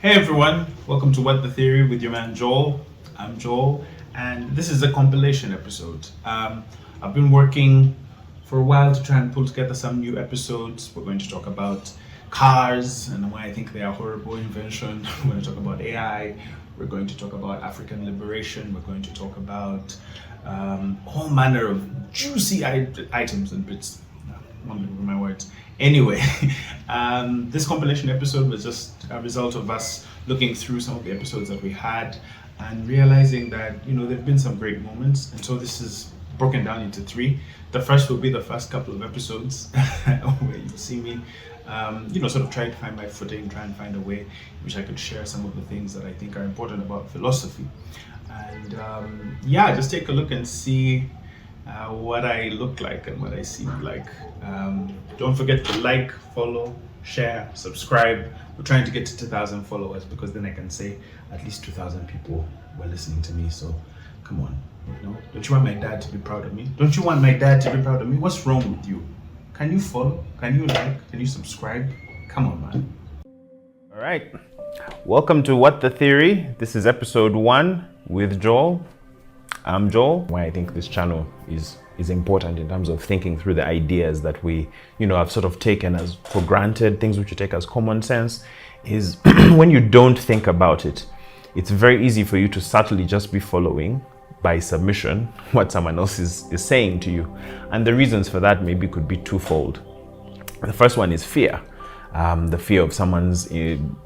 Hey everyone, welcome to What the Theory with your man Joel. I'm Joel, and this is a compilation episode. I've been working for a while to try and pull together some new episodes. We're going to talk about cars and why I think they are a horrible invention. We're going to talk about AI. We're going to talk about African liberation. We're going to talk about all manner of juicy items and bits. Mumbling my words. Anyway, this compilation episode was just a result of us looking through some of the episodes that we had and realizing that, there have been some great moments. And so this is broken down into three. The first will be the first couple of episodes where you'll see me, sort of try to find my footing, try and find a way in which I could share some of the things that I think are important about philosophy. And just take a look and see what I look like and what I seem like. Don't forget to like, follow, share, subscribe. We're trying to get to 2,000 followers because then I can say at least 2,000 people were listening to me. So come on, don't you want my dad to be proud of me? Don't you want my dad to be proud of me? What's wrong with you? Can you follow? Can you like? Can you subscribe? Come on, man. All right. Welcome to What the Theory. This is episode 1 with Joel. I'm Joel. Why I think this channel is important in terms of thinking through the ideas that we, have sort of taken as for granted, things which you take as common sense, is when you don't think about it, it's very easy for you to subtly just be following by submission what someone else is saying to you. And the reasons for that maybe could be twofold. The first one is fear. The fear of someone's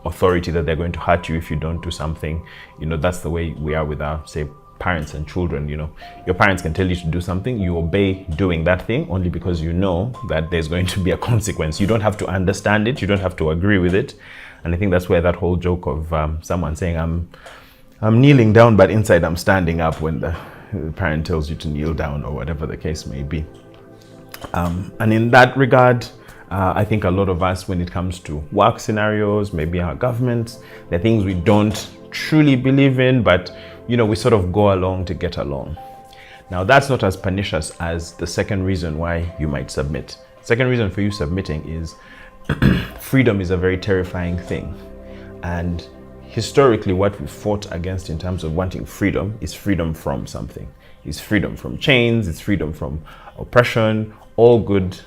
authority, that they're going to hurt you if you don't do something. That's the way we are with our, say, parents and children. Your parents can tell you to do something, you obey doing that thing only because you know that there's going to be a consequence. You don't have to understand it, you don't have to agree with it. And I think that's where that whole joke of someone saying I'm kneeling down but inside I'm standing up when the parent tells you to kneel down, or whatever the case may be. And in that regard, I think a lot of us, when it comes to work scenarios, maybe our governments, there are things we don't truly believe in, but we sort of go along to get along. Now, that's not as pernicious as the second reason why you might submit. Second reason for you submitting is freedom is a very terrifying thing. And historically, what we fought against in terms of wanting freedom is freedom from something. It's freedom from chains, it's freedom from oppression, all good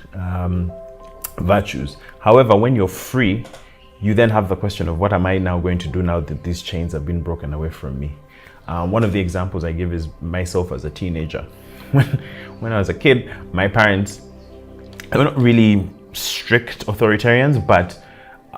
virtues. However, when you're free, you then have the question of what am I now going to do now that these chains have been broken away from me? One of the examples I give is myself as a teenager. When I was a kid, my parents, they were not really strict authoritarians, but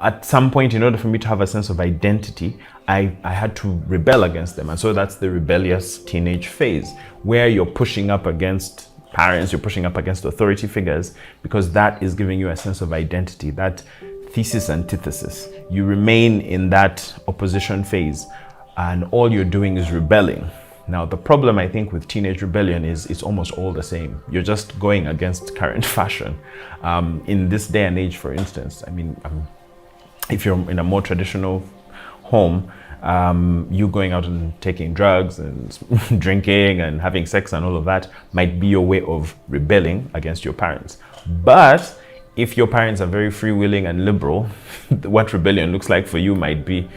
at some point, in order for me to have a sense of identity, I had to rebel against them. And so that's the rebellious teenage phase, where you're pushing up against parents, you're pushing up against authority figures, because that is giving you a sense of identity, that thesis antithesis. You remain in that opposition phase, and all you're doing is rebelling. Now, the problem, I think, with teenage rebellion is it's almost all the same. You're just going against current fashion. In this day and age, for instance, if you're in a more traditional home, you going out and taking drugs and drinking and having sex and all of that might be your way of rebelling against your parents. But if your parents are very free-willing and liberal, what rebellion looks like for you might be,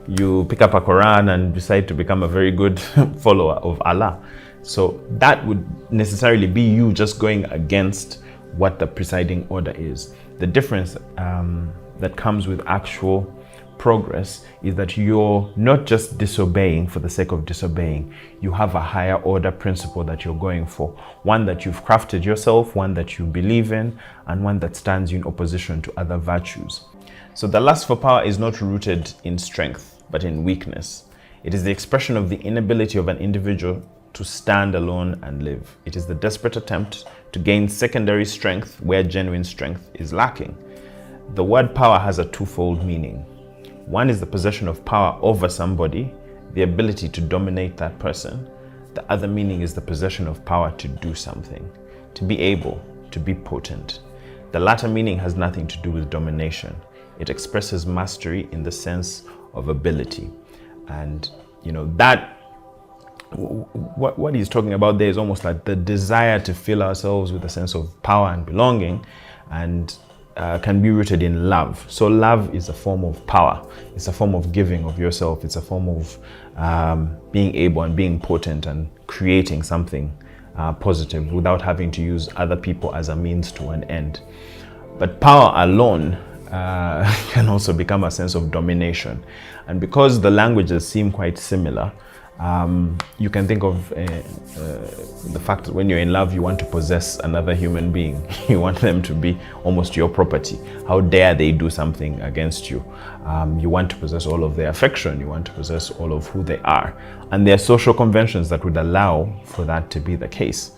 you pick up a Quran and decide to become a very good follower of Allah. So that would necessarily be you just going against what the presiding order is. The difference that comes with actual progress is that you're not just disobeying for the sake of disobeying. You have a higher order principle that you're going for, one that you've crafted yourself, one that you believe in, and one that stands you in opposition to other virtues. So the lust for power is not rooted in strength, but in weakness. It is the expression of the inability of an individual to stand alone and live. It is the desperate attempt to gain secondary strength where genuine strength is lacking. The word power has a twofold meaning. One is the possession of power over somebody, the ability to dominate that person. The other meaning is the possession of power to do something, to be able, to be potent. The latter meaning has nothing to do with domination. It expresses mastery in the sense of ability. And, that what he's talking about there is almost like the desire to fill ourselves with a sense of power and belonging. And can be rooted in love. So love is a form of power. It's a form of giving of yourself. It's a form of being able and being potent and creating something positive without having to use other people as a means to an end. But power alone can also become a sense of domination. And because the languages seem quite similar, you can think of the fact that when you're in love, you want to possess another human being. You want them to be almost your property. How dare they do something against you? You want to possess all of their affection. You want to possess all of who they are. And there are social conventions that would allow for that to be the case.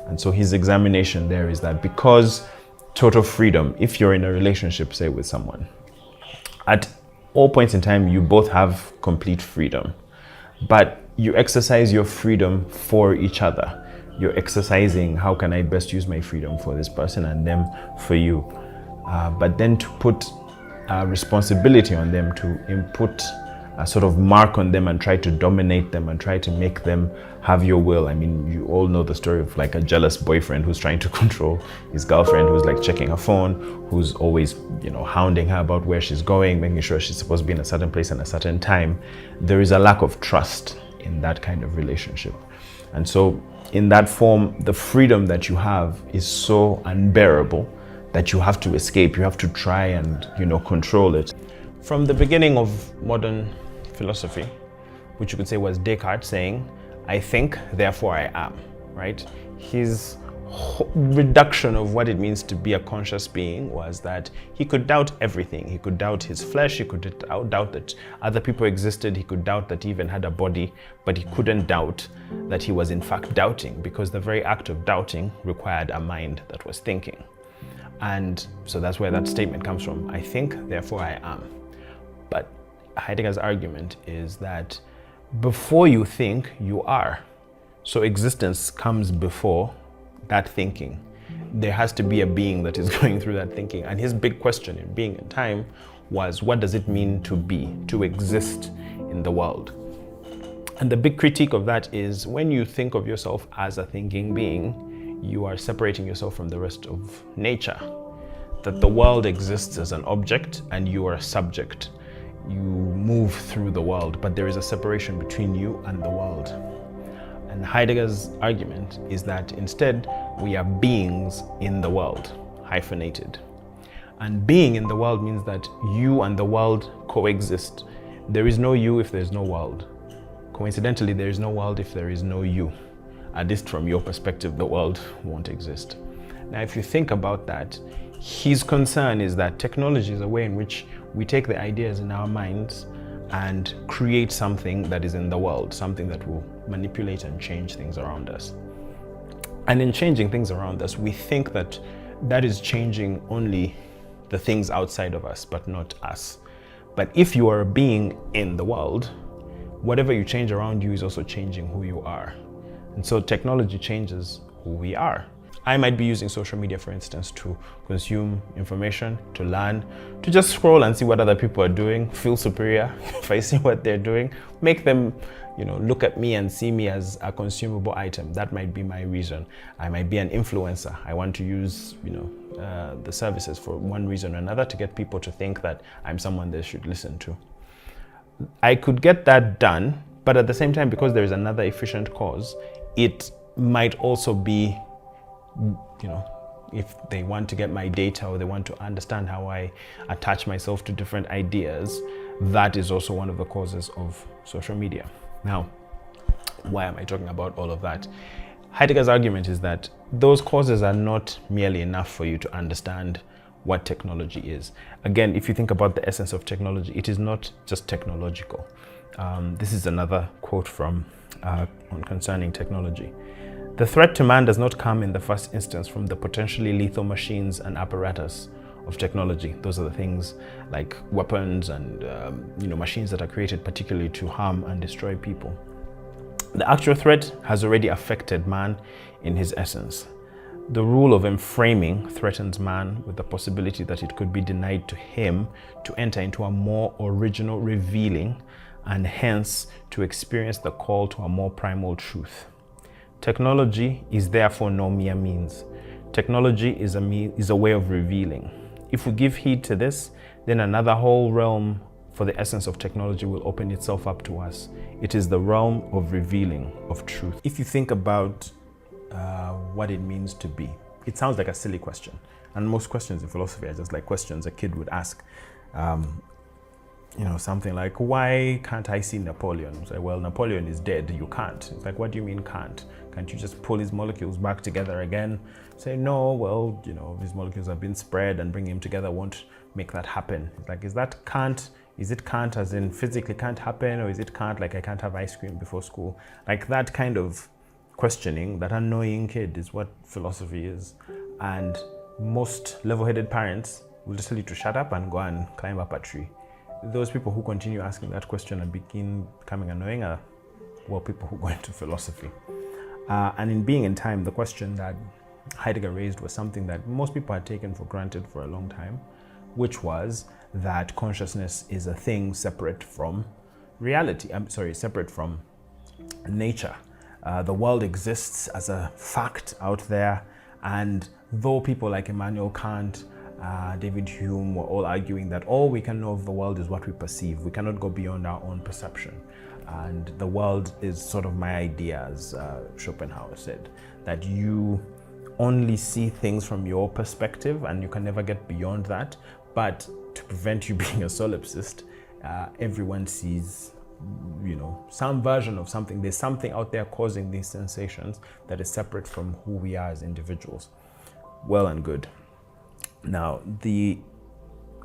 And so his examination there is that because total freedom, if you're in a relationship, say with someone, at all points in time, you both have complete freedom. But you exercise your freedom for each other. You're exercising, how can I best use my freedom for this person and them for you? But then to put responsibility on them, to input a sort of mark on them and try to dominate them and try to make them have your will. I mean, you all know the story of like a jealous boyfriend who's trying to control his girlfriend, who's like checking her phone, who's always, hounding her about where she's going, making sure she's supposed to be in a certain place and a certain time. There is a lack of trust in that kind of relationship. And so in that form, the freedom that you have is so unbearable that you have to escape. You have to try and, control it. From the beginning of modern philosophy, which you could say was Descartes saying, I think, therefore I am, right? His reduction of what it means to be a conscious being was that he could doubt everything. He could doubt his flesh, he could doubt that other people existed, he could doubt that he even had a body, but he couldn't doubt that he was in fact doubting, because the very act of doubting required a mind that was thinking. And so that's where that statement comes from. I think, therefore I am. But Heidegger's argument is that before you think, you are. So existence comes before that thinking. There has to be a being that is going through that thinking. And his big question in Being and Time was, what does it mean to be, to exist in the world? And the big critique of that is when you think of yourself as a thinking being, you are separating yourself from the rest of nature. That the world exists as an object and you are a subject. You move through the world, but there is a separation between you and the world. And Heidegger's argument is that instead we are beings in the world, hyphenated. And being in the world means that you and the world coexist. There is no you if there's no world. Coincidentally, there is no world if there is no you. At least from your perspective, the world won't exist. Now, if you think about that, his concern is that technology is a way in which we take the ideas in our minds and create something that is in the world, something that will manipulate and change things around us. And in changing things around us, we think that that is changing only the things outside of us, but not us. But if you are a being in the world, whatever you change around you is also changing who you are. And so technology changes who we are. I might be using social media, for instance, to consume information, to learn, to just scroll and see what other people are doing, feel superior if I see what they're doing, make them, look at me and see me as a consumable item. That might be my reason. I might be an influencer. I want to use, the services for one reason or another to get people to think that I'm someone they should listen to. I could get that done, but at the same time, because there is another efficient cause, it might also be, if they want to get my data or they want to understand how I attach myself to different ideas, that is also one of the causes of social media. Now, why am I talking about all of that? Heidegger's argument is that those causes are not merely enough for you to understand what technology is. Again, if you think about the essence of technology, it is not just technological. This is another quote from concerning technology. The threat to man does not come in the first instance from the potentially lethal machines and apparatus of technology. Those are the things like weapons and machines that are created particularly to harm and destroy people. The actual threat has already affected man in his essence. The rule of enframing threatens man with the possibility that it could be denied to him to enter into a more original revealing and hence to experience the call to a more primal truth. Technology is therefore no mere means. Technology is a way of revealing. if we give heed to this, then another whole realm for the essence of technology will open itself up to us. It is the realm of revealing of truth. If you think about what it means to be, it sounds like a silly question. And most questions in philosophy are just like questions a kid would ask. Something like, why can't I see Napoleon? It's like, well, Napoleon is dead, you can't. It's like, what do you mean can't? Can't you just pull his molecules back together again? Say, no, well, his molecules have been spread and bringing him together won't make that happen. It's like, is that can't? Is it can't as in physically can't happen? Or is it can't like I can't have ice cream before school? Like that kind of questioning, that annoying kid is what philosophy is. And most level-headed parents will just tell you to shut up and go and climb up a tree. Those people who continue asking that question and begin becoming annoying are, well, people who go into philosophy. And in Being in Time, the question that Heidegger raised was something that most people had taken for granted for a long time, which was that consciousness is a thing separate from reality. Separate from nature. The world exists as a fact out there, and though people like Immanuel Kant, David Hume were all arguing that all we can know of the world is what we perceive. We cannot go beyond our own perception. And the world is sort of my idea, as Schopenhauer said, that you only see things from your perspective and you can never get beyond that. But to prevent you being a solipsist, everyone sees some version of something. There's something out there causing these sensations that is separate from who we are as individuals. Well and good. Now, the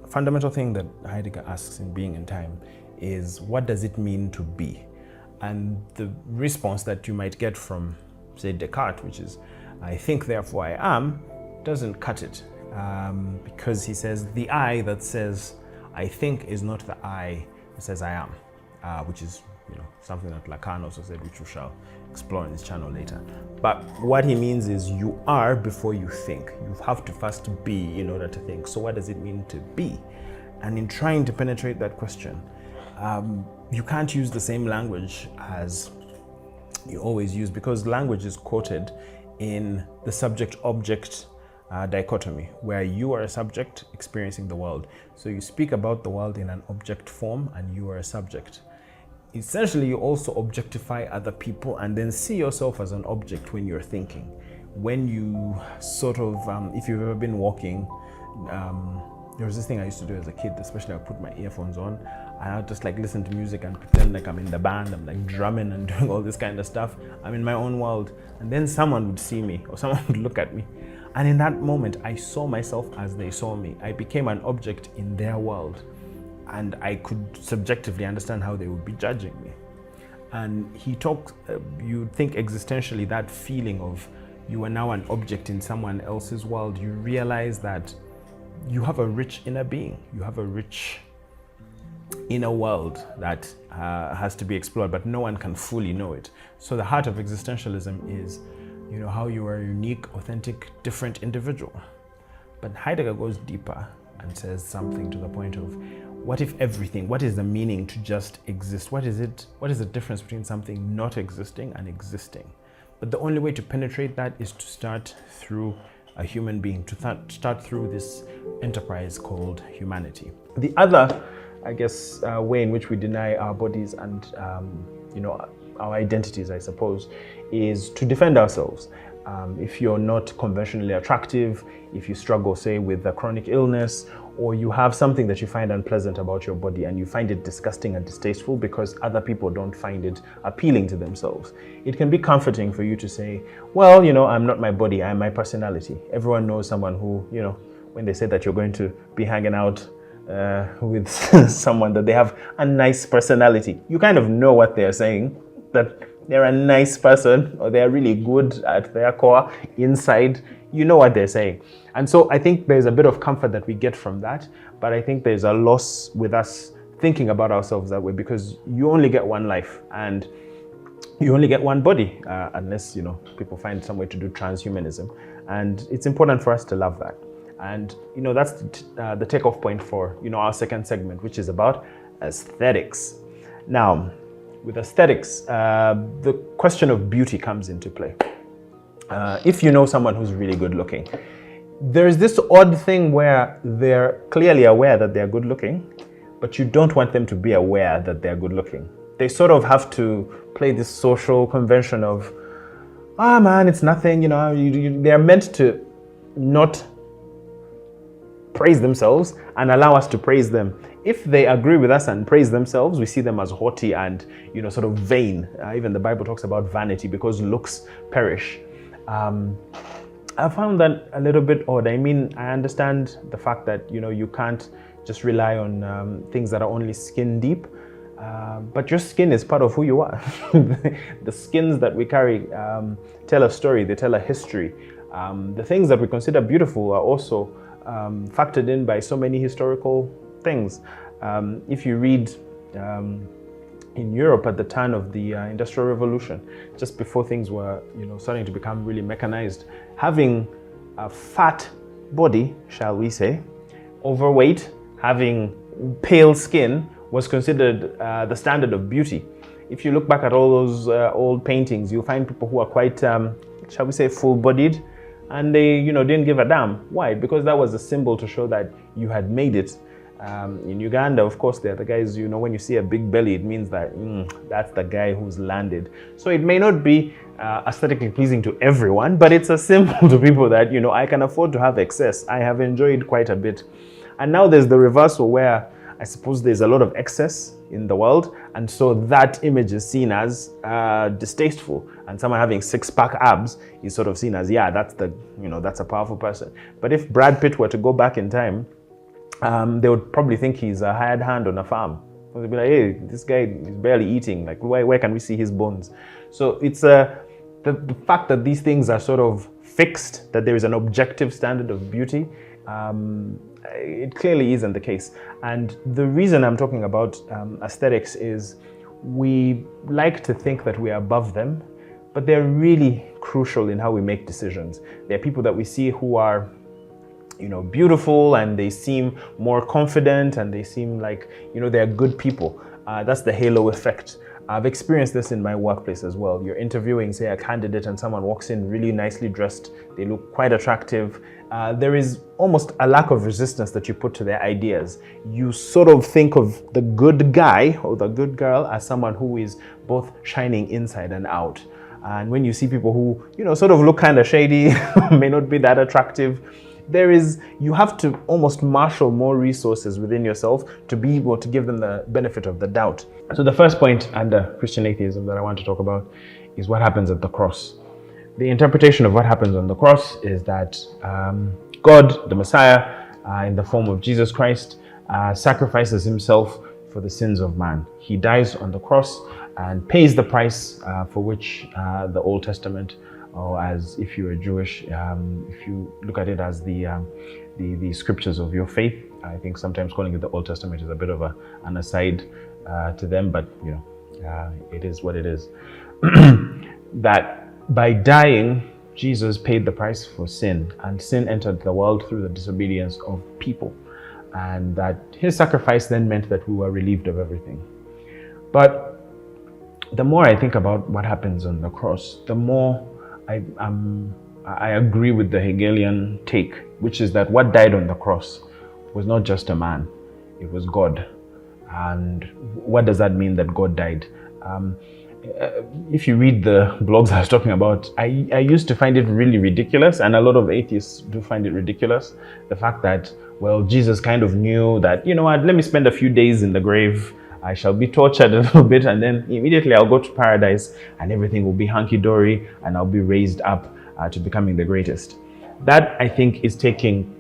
fundamental thing that Heidegger asks in Being in Time is, what does it mean to be? And the response that you might get from, say, Descartes, which is, I think, therefore I am, doesn't cut it. Because he says the I that says I think is not the I that says I am, which is something that Lacan also said, which we shall explore in this channel later. But what he means is you are before you think. You have to first be in order to think. So what does it mean to be? And in trying to penetrate that question, you can't use the same language as you always use, because language is quoted in the subject-object dichotomy, where you are a subject experiencing the world. So you speak about the world in an object form and you are a subject. Essentially, you also objectify other people and then see yourself as an object when you're thinking. When you sort of, if you've ever been walking, there was this thing I used to do as a kid, especially I put my earphones on and I'd just like listen to music and pretend like I'm in the band, I'm like drumming and doing all this kind of stuff. I'm in my own world. And then someone would see me or someone would look at me. And in that moment, I saw myself as they saw me. I became an object in their world. And I could subjectively understand how they would be judging me. And he talks, you think existentially, that feeling of you are now an object in someone else's world, you realize that you have a rich inner being. You have a rich inner world that has to be explored, but no one can fully know it. So the heart of existentialism is, how you are a unique, authentic, different individual. But Heidegger goes deeper and says something to the point of, what if everything, what is the meaning to just exist? What is it? What is the difference between something not existing and existing? But the only way to penetrate that is to start through a human being, to start through this enterprise called humanity. The other, way in which we deny our bodies and, our identities, I suppose, is to defend ourselves. If you're not conventionally attractive, if you struggle, say, with a chronic illness, or you have something that you find unpleasant about your body and you find it disgusting and distasteful because other people don't find it appealing to themselves, it can be comforting for you to say, well, I'm not my body, I'm my personality. Everyone knows someone who, when they say that you're going to be hanging out with someone, that they have a nice personality, you kind of know what they're saying, that they're a nice person or they're really good at their core inside. You know what they're saying. And so I think there's a bit of comfort that we get from that, but I think there's a loss with us thinking about ourselves that way, because you only get one life and you only get one body, unless, people find some way to do transhumanism. And it's important for us to love that. And, that's the takeoff point for, our second segment, which is about aesthetics. Now, with aesthetics, the question of beauty comes into play. If you know someone who's really good looking, there's this odd thing where they're clearly aware that they're good looking, but you don't want them to be aware that they're good looking. They sort of have to play this social convention of, man, it's nothing, they're meant to not praise themselves and allow us to praise them. If they agree with us and praise themselves, we see them as haughty and, sort of vain. Even the Bible talks about vanity because looks perish. I found that a little bit odd. I mean, I understand the fact that, you can't just rely on things that are only skin deep, but your skin is part of who you are. The skins that we carry tell a story, they tell a history. The things that we consider beautiful are also factored in by so many historical things. If you read in Europe at the time of the Industrial Revolution, just before things were, starting to become really mechanized, having a fat body, shall we say, overweight, having pale skin was considered the standard of beauty. If you look back at all those old paintings, you'll find people who are quite, shall we say, full-bodied, and they, didn't give a damn. Why? Because that was a symbol to show that you had made it. In Uganda, of course, they're the guys, when you see a big belly, it means that that's the guy who's landed. So it may not be aesthetically pleasing to everyone, but it's a symbol to people that, I can afford to have excess. I have enjoyed quite a bit. And now there's the reversal where I suppose there's a lot of excess in the world, and so that image is seen as distasteful. And someone having six-pack abs is sort of seen as, that's a powerful person. But if Brad Pitt were to go back in time, they would probably think he's a hired hand on a farm. They'd be like, hey, this guy is barely eating. Like, where can we see his bones? So it's the fact that these things are sort of fixed, that there is an objective standard of beauty, it clearly isn't the case. And the reason I'm talking about aesthetics is we like to think that we are above them, but they're really crucial in how we make decisions. There are people that we see who are beautiful, and they seem more confident, and they seem like, they're good people. That's the halo effect. I've experienced this in my workplace as well. You're interviewing, say, a candidate, and someone walks in really nicely dressed. They look quite attractive. There is almost a lack of resistance that you put to their ideas. You sort of think of the good guy or the good girl as someone who is both shining inside and out. And when you see people who, sort of look kind of shady, may not be that attractive, you have to almost marshal more resources within yourself to be able to give them the benefit of the doubt. So the first point under Christian atheism that I want to talk about is what happens at the cross. The interpretation of what happens on the cross is that God, the Messiah, in the form of Jesus Christ, sacrifices himself for the sins of man. He dies on the cross and pays the price for which the Old Testament, or as if you are Jewish, if you look at it as the scriptures of your faith, I think sometimes calling it the Old Testament is a bit of an aside to them, but it is what it is. That by dying, Jesus paid the price for sin, and sin entered the world through the disobedience of people, and that his sacrifice then meant that we were relieved of everything. But the more I think about what happens on the cross, the more I agree with the Hegelian take, which is that what died on the cross was not just a man, it was God. And what does that mean, that God died? If you read the blogs I was talking about, I used to find it really ridiculous, and a lot of atheists do find it ridiculous, the fact that, well, Jesus kind of knew that, let me spend a few days in the grave, I shall be tortured a little bit, and then immediately I'll go to paradise and everything will be hunky-dory and I'll be raised up to becoming the greatest. That, I think, is taking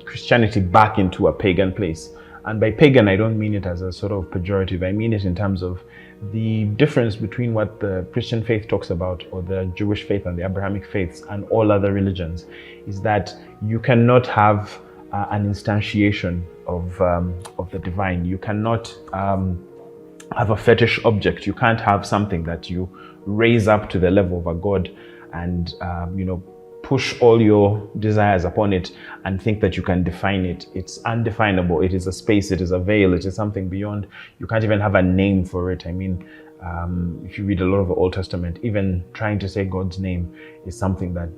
Christianity back into a pagan place. And by pagan, I don't mean it as a sort of pejorative. I mean it in terms of the difference between what the Christian faith talks about, or the Jewish faith and the Abrahamic faiths and all other religions, is that you cannot have an instantiation of the divine. You cannot have a fetish object. You can't have something that you raise up to the level of a god and push all your desires upon it and think that you can define it. It's undefinable. It is a space, it is a veil, it is something beyond. You can't even have a name for it. I mean, If you read a lot of the Old Testament, even trying to say God's name is something that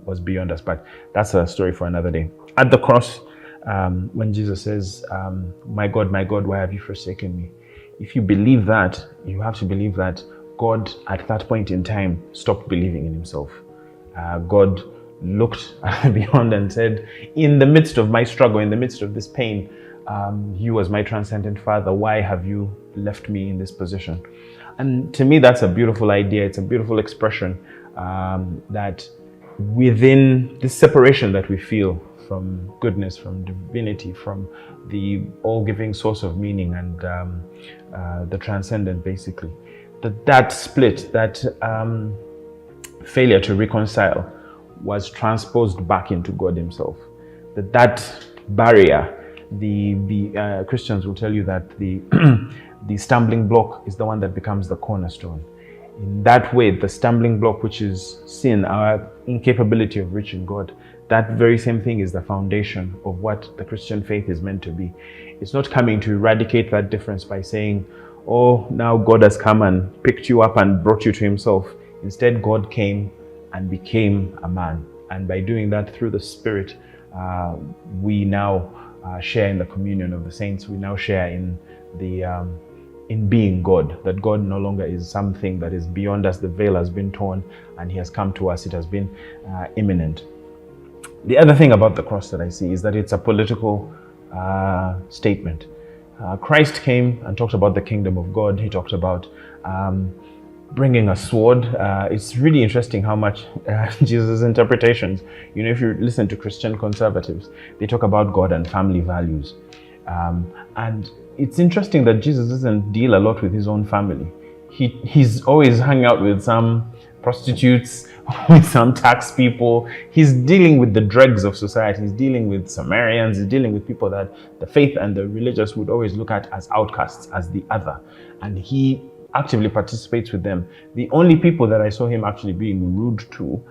was beyond us. But that's a story for another day. At the cross, when Jesus says, my God, why have you forsaken me? If you believe that, you have to believe that God, at that point in time, stopped believing in himself. God looked beyond and said, in the midst of my struggle, in the midst of this pain, you as my transcendent Father, why have you left me in this position? And to me, that's a beautiful idea. It's a beautiful expression that within this separation that we feel from goodness, from divinity, from the all-giving source of meaning and the transcendent, basically, that split, that failure to reconcile was transposed back into God himself. That barrier, the Christians will tell you that the the stumbling block is the one that becomes the cornerstone. In that way, the stumbling block, which is sin, our incapability of reaching God, that very same thing is the foundation of what the Christian faith is meant to be. It's not coming to eradicate that difference by saying, oh, now God has come and picked you up and brought you to himself. Instead, God came and became a man. And by doing that through the Spirit, we now share in the communion of the saints. We now share in the in being God, that God no longer is something that is beyond us. The veil has been torn and he has come to us. It has been imminent. The other thing about the cross that I see is that it's a political statement. Christ came and talked about the kingdom of God. He talked about bringing a sword. It's really interesting how much Jesus' interpretations, if you listen to Christian conservatives, they talk about God and family values. And it's interesting that Jesus doesn't deal a lot with his own family. He's always hanging out with some prostitutes, with some tax people. He's dealing with the dregs of society. He's dealing with Samaritans. He's dealing with people that the faith and the religious would always look at as outcasts, as the other. And he actively participates with them. The only people that I saw him actually being rude to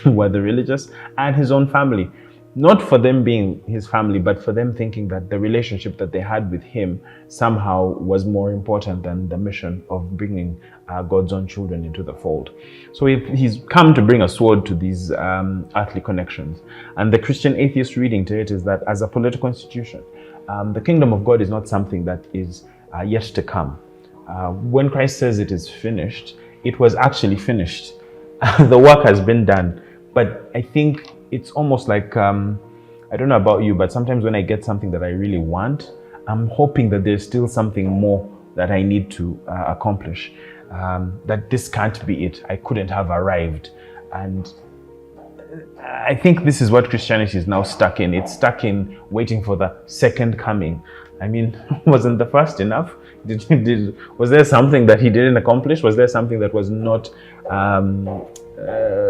were the religious and his own family. Not for them being his family, but for them thinking that the relationship that they had with him somehow was more important than the mission of bringing God's own children into the fold. So he's come to bring a sword to these earthly connections. And the Christian atheist reading to it is that as a political institution, the kingdom of God is not something that is yet to come. When Christ says it is finished, it was actually finished. The work has been done. But I think it's almost like, I don't know about you, but sometimes when I get something that I really want, I'm hoping that there's still something more that I need to accomplish. That this can't be it. I couldn't have arrived. And I think this is what Christianity is now stuck in. It's stuck in waiting for the second coming. I mean, wasn't the first enough? Was there something that he didn't accomplish? Was there something that was not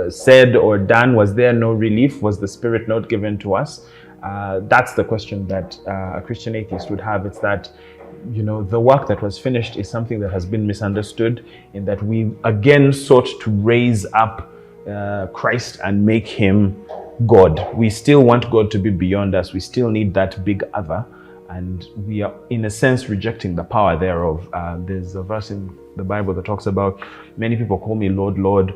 said or done? Was there no relief? Was the Spirit not given to us? That's the question that a Christian atheist would have. It's that, the work that was finished is something that has been misunderstood, in that we again sought to raise up Christ and make him God. We still want God to be beyond us. We still need that big other. And we are, in a sense, rejecting the power thereof. There's a verse in the Bible that talks about, many people call me Lord, Lord,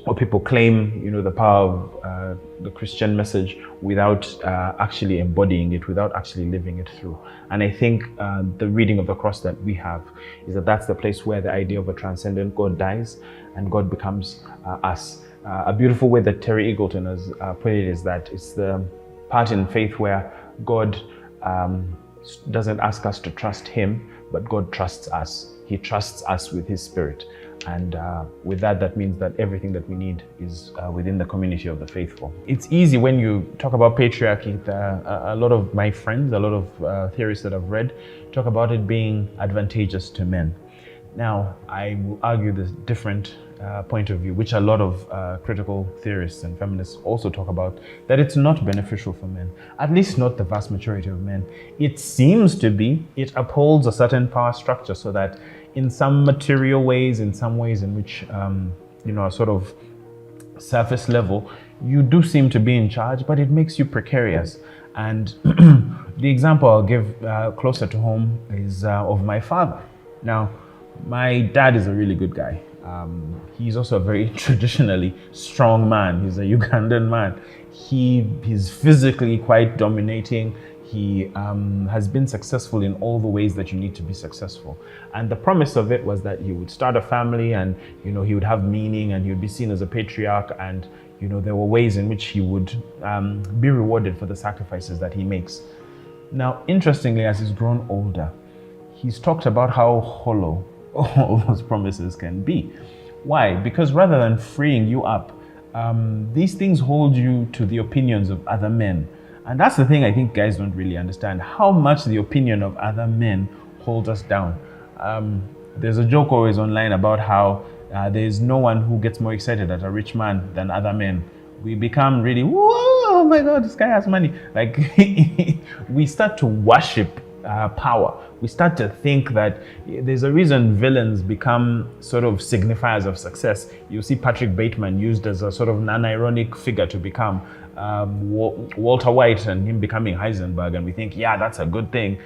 or people claim, the power of the Christian message without actually embodying it, without actually living it through. And I think the reading of the cross that we have is that that's the place where the idea of a transcendent God dies and God becomes us. A beautiful way that Terry Eagleton has put it is that it's the part in faith where God doesn't ask us to trust him, but God trusts us. He trusts us with his Spirit. And with that means that everything that we need is within the community of the faithful. It's easy when you talk about patriarchy. A lot of my friends, a lot of theorists that I've read, talk about it being advantageous to men. Now, I will argue this different point of view, which a lot of critical theorists and feminists also talk about, that it's not beneficial for men, at least not the vast majority of men. It seems to be, it upholds a certain power structure so that in some material ways, in some ways in which, a sort of surface level, you do seem to be in charge, but it makes you precarious. And the example I'll give closer to home is of my father. Now, My dad is a really good guy. He's also a very traditionally strong man. He's a Ugandan man. He's physically quite dominating. He has been successful in all the ways that you need to be successful. And the promise of it was that he would start a family, and he would have meaning, and he would be seen as a patriarch, and there were ways in which he would be rewarded for the sacrifices that he makes. Now, interestingly, as he's grown older, he's talked about how hollow all those promises can be. Why? Because rather than freeing you up, these things hold you to the opinions of other men. And that's the thing I think guys don't really understand, how much the opinion of other men holds us down. There's a joke always online about how there's no one who gets more excited at a rich man than other men. We become really, whoa, oh my God, this guy has money. Like, we start to worship power. We start to think that there's a reason villains become sort of signifiers of success. You see Patrick Bateman used as a sort of non-ironic figure to become Walter White, and him becoming Heisenberg, and we think, yeah, that's a good thing.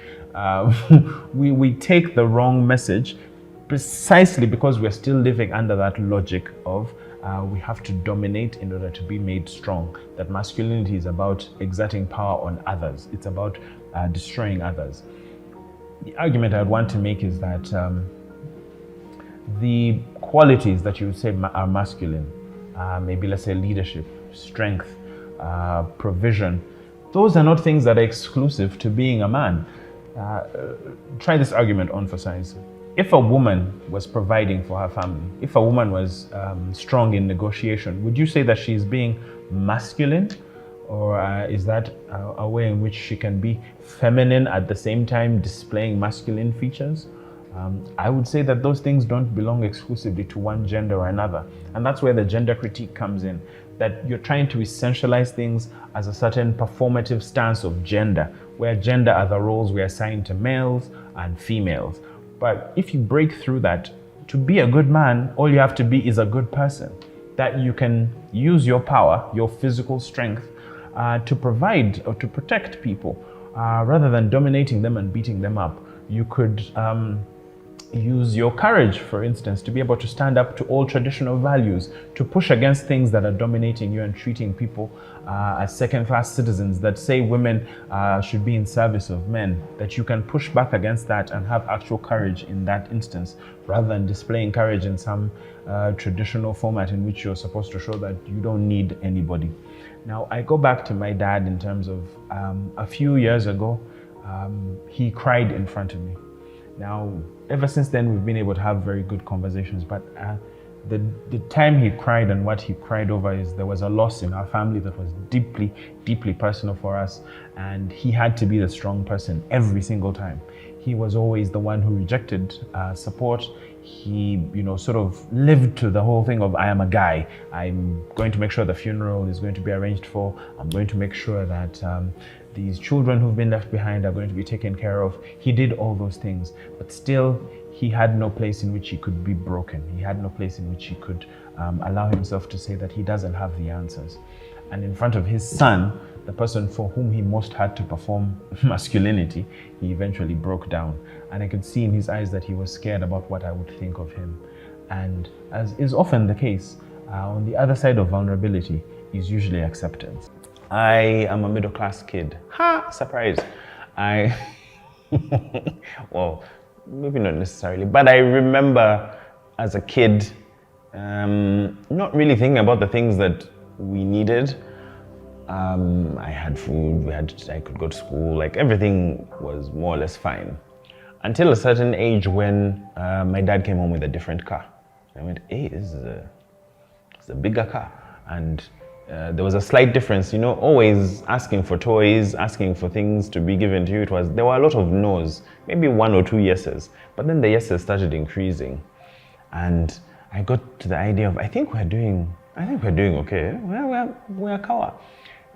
We take the wrong message precisely because we're still living under that logic of we have to dominate in order to be made strong. That masculinity is about exerting power on others. It's about destroying others. The argument I would want to make is that the qualities that you would say are masculine, maybe let's say leadership, strength, provision, those are not things that are exclusive to being a man. Try this argument on for size. If a woman was providing for her family, if a woman was strong in negotiation, would you say that she's being masculine? Or is that a way in which she can be feminine at the same time displaying masculine features? I would say that those things don't belong exclusively to one gender or another. And that's where the gender critique comes in, that you're trying to essentialize things as a certain performative stance of gender, where gender are the roles we assign to males and females. But if you break through that, to be a good man, all you have to be is a good person. That you can use your power, your physical strength, to provide or to protect people, rather than dominating them and beating them up. You could use your courage, for instance, to be able to stand up to all traditional values, to push against things that are dominating you and treating people as second-class citizens, that say women should be in service of men, that you can push back against that and have actual courage in that instance, rather than displaying courage in some traditional format in which you're supposed to show that you don't need anybody. Now, I go back to my dad in terms of a few years ago, he cried in front of me. Now, ever since then, we've been able to have very good conversations, but the time he cried and what he cried over is there was a loss in our family that was deeply, deeply personal for us, and he had to be the strong person every single time. He was always the one who rejected support. He, sort of lived to the whole thing of, I am a guy. I'm going to make sure the funeral is going to be arranged for. I'm going to make sure that these children who've been left behind are going to be taken care of. He did all those things, but still he had no place in which he could be broken. He had no place in which he could allow himself to say that he doesn't have the answers. And in front of his son, the person for whom he most had to perform masculinity, he eventually broke down. And I could see in his eyes that he was scared about what I would think of him. And as is often the case, on the other side of vulnerability is usually acceptance. I am a middle-class kid. Ha! Surprise! Well, maybe not necessarily, but I remember as a kid not really thinking about the things that we needed. I had food, I could go to school, like everything was more or less fine. Until a certain age when my dad came home with a different car. I went, hey, this is a bigger car. And there was a slight difference, always asking for toys, asking for things to be given to you. There were a lot of no's, maybe 1 or 2 yeses, but then the yeses started increasing. And I got to the idea of, I think we're doing okay. We're kawa.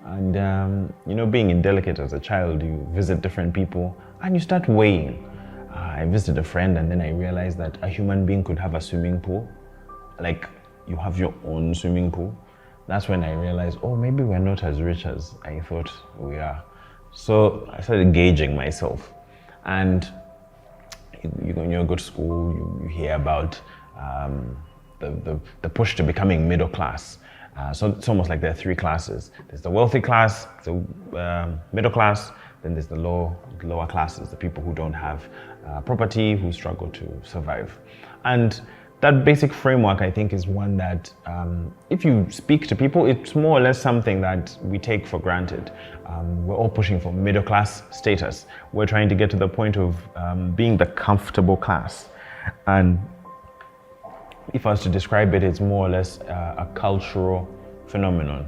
And being indelicate as a child, you visit different people and you start weighing. I visited a friend and then I realized that a human being could have a swimming pool. Like, you have your own swimming pool. That's when I realized, oh, maybe we're not as rich as I thought we are. So I started gauging myself. And when you go to school, you hear about the push to becoming middle class. So it's almost like there are three classes. There's the wealthy class, the middle class, then there's the lower classes, the people who don't have property, who struggle to survive. And that basic framework, I think, is one that if you speak to people, it's more or less something that we take for granted. We're all pushing for middle class status. We're trying to get to the point of being the comfortable class. And if I was to describe it, it's more or less a cultural phenomenon.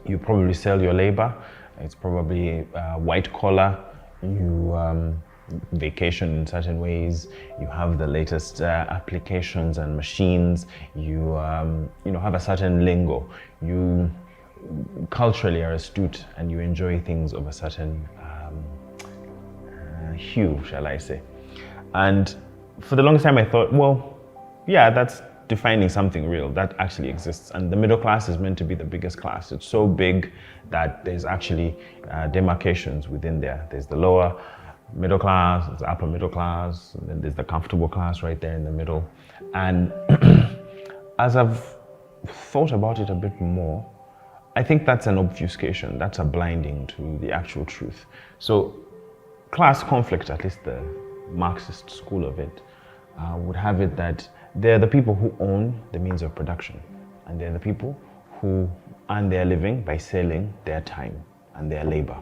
You probably sell your labor. It's probably white collar. You vacation in certain ways. You have the latest applications and machines. You have a certain lingo. You culturally are astute and you enjoy things of a certain hue, shall I say. And for the longest time I thought, well, yeah, that's defining something real that actually exists. And the middle class is meant to be the biggest class. It's so big that there's actually demarcations within there. There's the lower middle class, there's the upper middle class, and then there's the comfortable class right there in the middle. And as I've thought about it a bit more, I think that's an obfuscation, that's a blinding to the actual truth. So class conflict, at least the Marxist school of it, would have it that they're the people who own the means of production, and they're the people who earn their living by selling their time and their labor.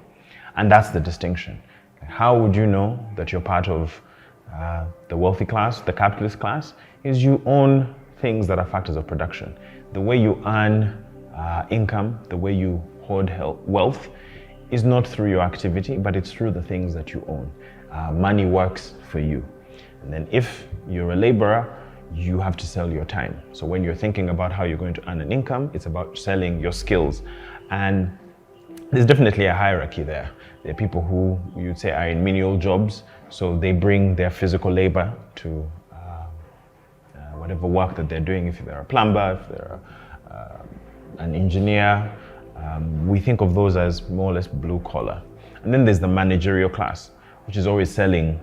And that's the distinction. How would you know that you're part of the wealthy class, the capitalist class? Is you own things that are factors of production. The way you earn income, the way you hoard wealth is not through your activity, but it's through the things that you own. Money works for you. And then if you're a laborer, you have to sell your time. So when you're thinking about how you're going to earn an income, it's about selling your skills. And there's definitely a hierarchy there. There are people who you'd say are in menial jobs, so they bring their physical labor to whatever work that they're doing. If they're a plumber, if they're an engineer, we think of those as more or less blue collar. And then there's the managerial class, which is always selling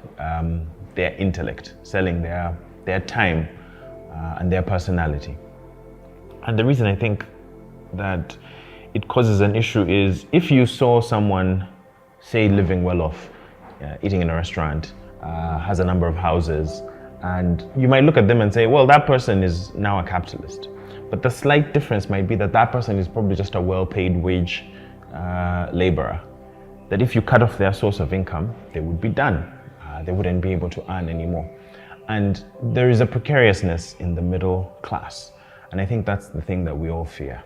their intellect, selling their time and their personality. And the reason I think that it causes an issue is if you saw someone, say, living well off, eating in a restaurant, has a number of houses, and you might look at them and say, well, that person is now a capitalist. But the slight difference might be that that person is probably just a well-paid wage laborer. That if you cut off their source of income, they would be done. They wouldn't be able to earn anymore. And there is a precariousness in the middle class. And I think that's the thing that we all fear.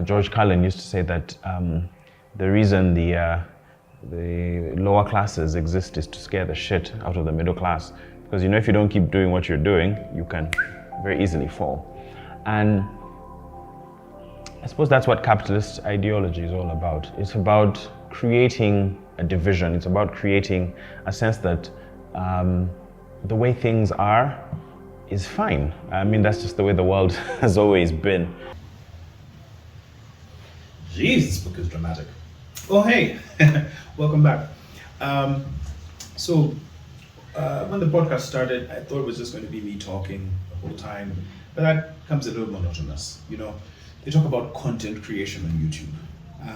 George Carlin used to say that the reason the lower classes exist is to scare the shit out of the middle class. Because if you don't keep doing what you're doing, you can very easily fall. And I suppose that's what capitalist ideology is all about. It's about creating a division. It's about creating a sense that the way things are is fine. I mean, that's just the way the world has always been. Jeez, this book is dramatic. Oh, hey, welcome back. So when the podcast started, I thought it was just going to be me talking the whole time, but that becomes a little monotonous. They talk about content creation on YouTube,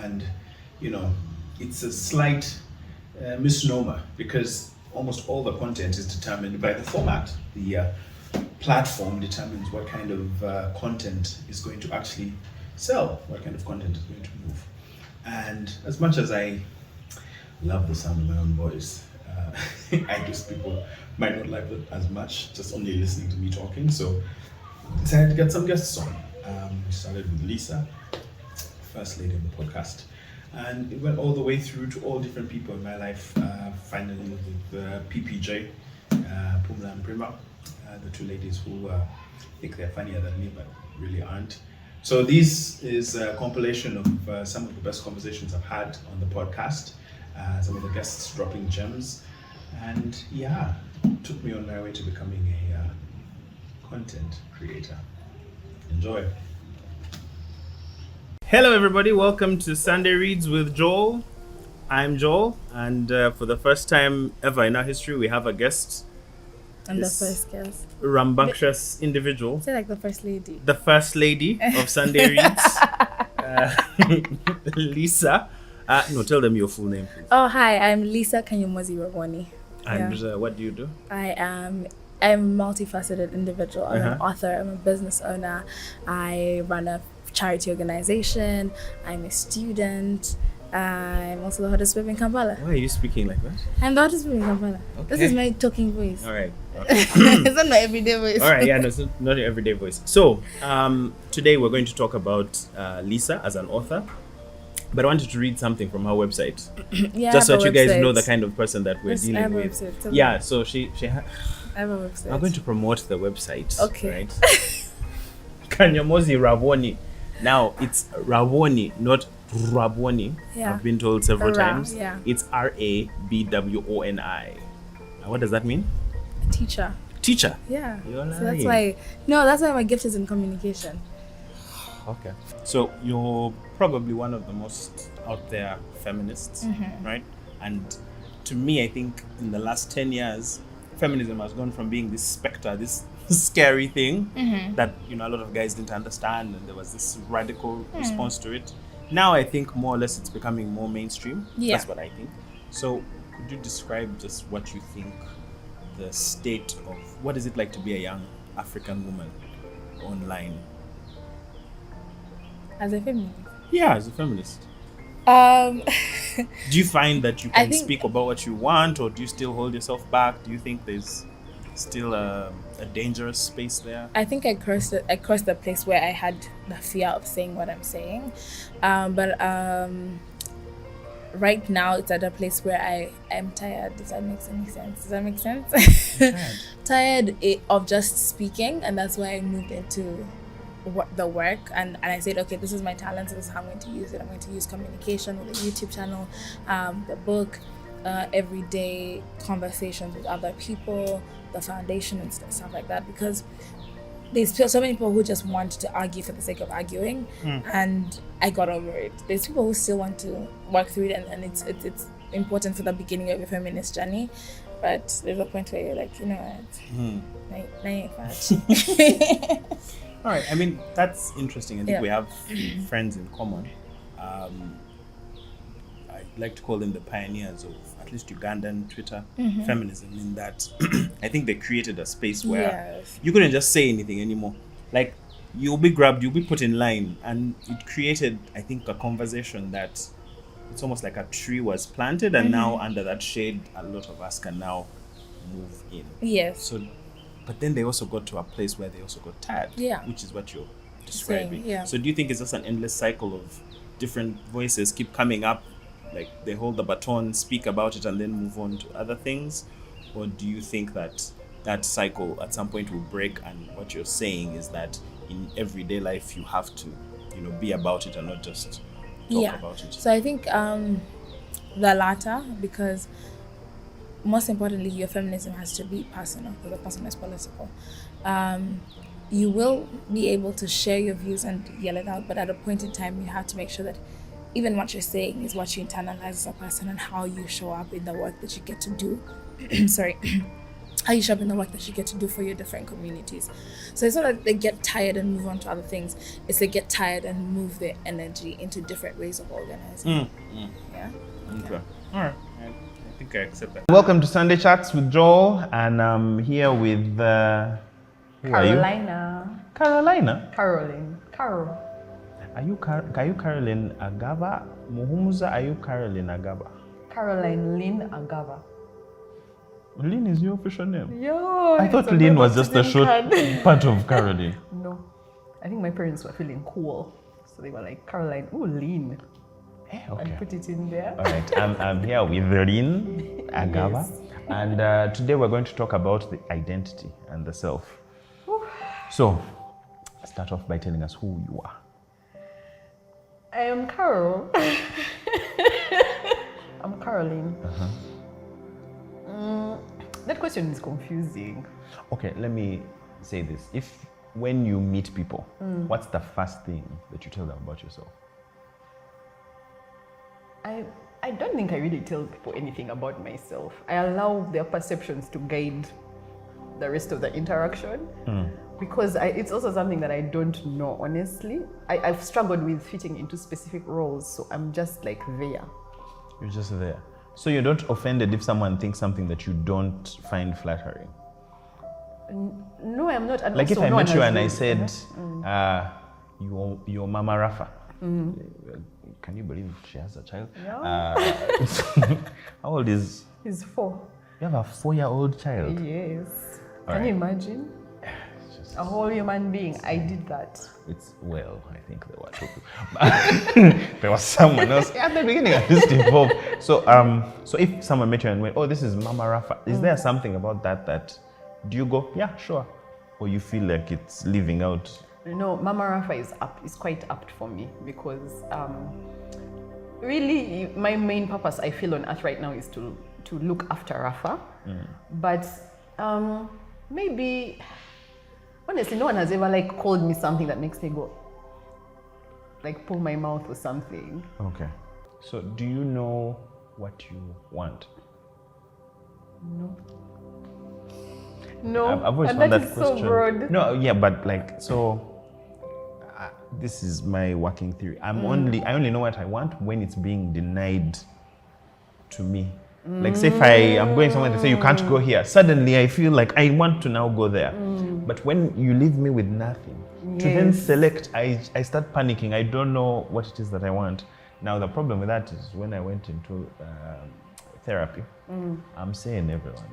and it's a slight misnomer because almost all the content is determined by the format. The platform determines what kind of content is going to actually sell, what kind of content is going to move. And as much as I love the sound of my own voice, I guess people might not like it as much, just only listening to me talking. So I decided to get some guests on. We started with Lisa, first lady of the podcast. And it went all the way through to all different people in my life, finally with PPJ, Pumla and Prima, the two ladies who think they're funnier than me, but really aren't. So this is a compilation of some of the best conversations I've had on the podcast, some of the guests dropping gems, and yeah, took me on my way to becoming a content creator. Enjoy. Hello everybody, welcome to Sunday Reads with Joel. I'm Joel, and for the first time ever in our history, we have a guest. And the This first guest. Rambunctious individual. Say like the first lady. The first lady of Sunday Reads, Lisa. No, tell them your full name, please. Oh, hi, I'm Lisa Kanyomozi Rawoni. And what do you do? I'm a multifaceted individual. I'm an author, I'm a business owner, I run a charity organization, I'm a student, I'm also the hottest babe in Kampala. Why are you speaking like that? I'm the hottest babe in Kampala. Okay. This is my talking voice. All right. It's not my everyday voice. All right, yeah, no, it's not your everyday voice. So, today we're going to talk about Lisa as an author, but I wanted to read something from her website, Yeah, just so that you guys website. know the kind of person that we're Yes, I dealing have a with. website. Tell Yeah, me. so I have a website. I'm going to promote the website. Okay. Right? Kanyomozi Rawoni. Now it's Rawoni, not Rabwoni. Yeah. I've been told several Ra, times. yeah. It's Rabwoni. What does that mean? Teacher. Teacher. Yeah. You're So that's lying. that's why my gift is in communication. Okay. So you're probably one of the most out there feminists, right? And to me, I think in the last 10 years, feminism has gone from being this specter, this scary thing that, a lot of guys didn't understand, and there was this radical response to it. Now I think more or less it's becoming more mainstream. Yeah. That's what I think. So could you describe just what you think the state of, what is it like to be a young African woman online? As a feminist. Yeah, as a feminist. Um Do you find that you I can think- speak about what you want, or do you still hold yourself back? Do you think there's still a dangerous space there? I think I crossed the place where I had the fear of saying what I'm saying. But right now it's at a place where I am tired. Does that make any sense? Does that make sense? Tired of just speaking, and that's why I moved into the work, and I said, okay, this is my talent, so this is how I'm going to use it. I'm going to use communication with a YouTube channel, the book, everyday conversations with other people, the foundation and stuff like that, because there's so many people who just want to argue for the sake of arguing, and I got over it. There's people who still want to work through it, and it's important for the beginning of your feminist journey, but there's a point where you're like, you know what, now you're fat. All right. I mean, that's interesting. I think Yeah. we have friends in common. I like to call them the pioneers of at least Ugandan Twitter feminism, in that I think they created a space where Yes. you couldn't just say anything anymore. Like, you'll be grabbed, you'll be put in line, and it created, I think, a conversation that it's almost like a tree was planted, and now under that shade, a lot of us can now move in. Yes. So, but then they also got to a place where they also got tired, Yeah. which is what you're describing. Saying, yeah. So do you think it's just an endless cycle of different voices keep coming up, like they hold the baton, speak about it, and then move on to other things? Or do you think that that cycle at some point will break, and what you're saying is that in everyday life you have to, be about it and not just talk about it? So I think the latter, because most importantly, your feminism has to be personal, because the personal is political. You will be able to share your views and yell it out, but at a point in time, you have to make sure that even what you're saying is what you internalize as a person, and how you show up in the work that you get to do. Sorry. How you show up in the work that you get to do for your different communities. So it's not like they get tired and move on to other things. It's they get tired and move their energy into different ways of organizing. Yeah. Okay. All right. I think I accept that. Welcome to Sunday Chats with Joel, and I'm here with who are you? Carolina. Carolina. Caroline. Carol. Are you Caroline Agaba? Muhumuza, are you Caroline Agaba? Caroline Lynn Agava. Lynn is your official name. Yo, I thought Lynn was just a short part of Caroline. No. I think my parents were feeling cool. So they were like, Caroline, ooh, Lynn. Okay. And put it in there. All right, I'm here with Lynn Agaba, Yes. and today we're going to talk about the identity and the self. So, start off by telling us who you are. I am Carol. I'm Caroline. That question is confusing. Okay, let me say this. When you meet people, what's the first thing that you tell them about yourself? I I don't think I really tell people anything about myself. I allow their perceptions to guide the rest of the interaction because it's also something that I don't know, honestly. I've struggled with fitting into specific roles, so I'm just like there. You're just there. So you're not offended if someone thinks something that you don't find flattering? No, I'm not. And like if also I no met one you has and I been- said, you're Mama Rafa. Can you believe she has a child? Yeah. How old is? He's 4. You have a 4-year-old child. Yes. All Can right. you imagine? It's just- A whole human being. I did that. well, I think there were 2 people. There was someone else at the beginning at least involved. So if someone met you and went, oh, this is Mama Rafa, is there something about that do you go, yeah, sure? Or you feel like it's leaving out? No, Mama Rafa is quite apt for me because really my main purpose I feel on earth right now is to look after Rafa. But maybe honestly no one has ever like called me something that makes me go like pull my mouth or something. Okay. So do you know what you want? No, I've always and found that that is question. so broad. No, yeah, but like, so this is my working theory. I only know what I want when it's being denied to me. Like, say if I am going somewhere, they say you can't go here. Suddenly, I feel like I want to now go there. But when you leave me with nothing, to then Yes. select, I start panicking. I don't know what it is that I want. Now, the problem with that is when I went into therapy. I'm saying everyone,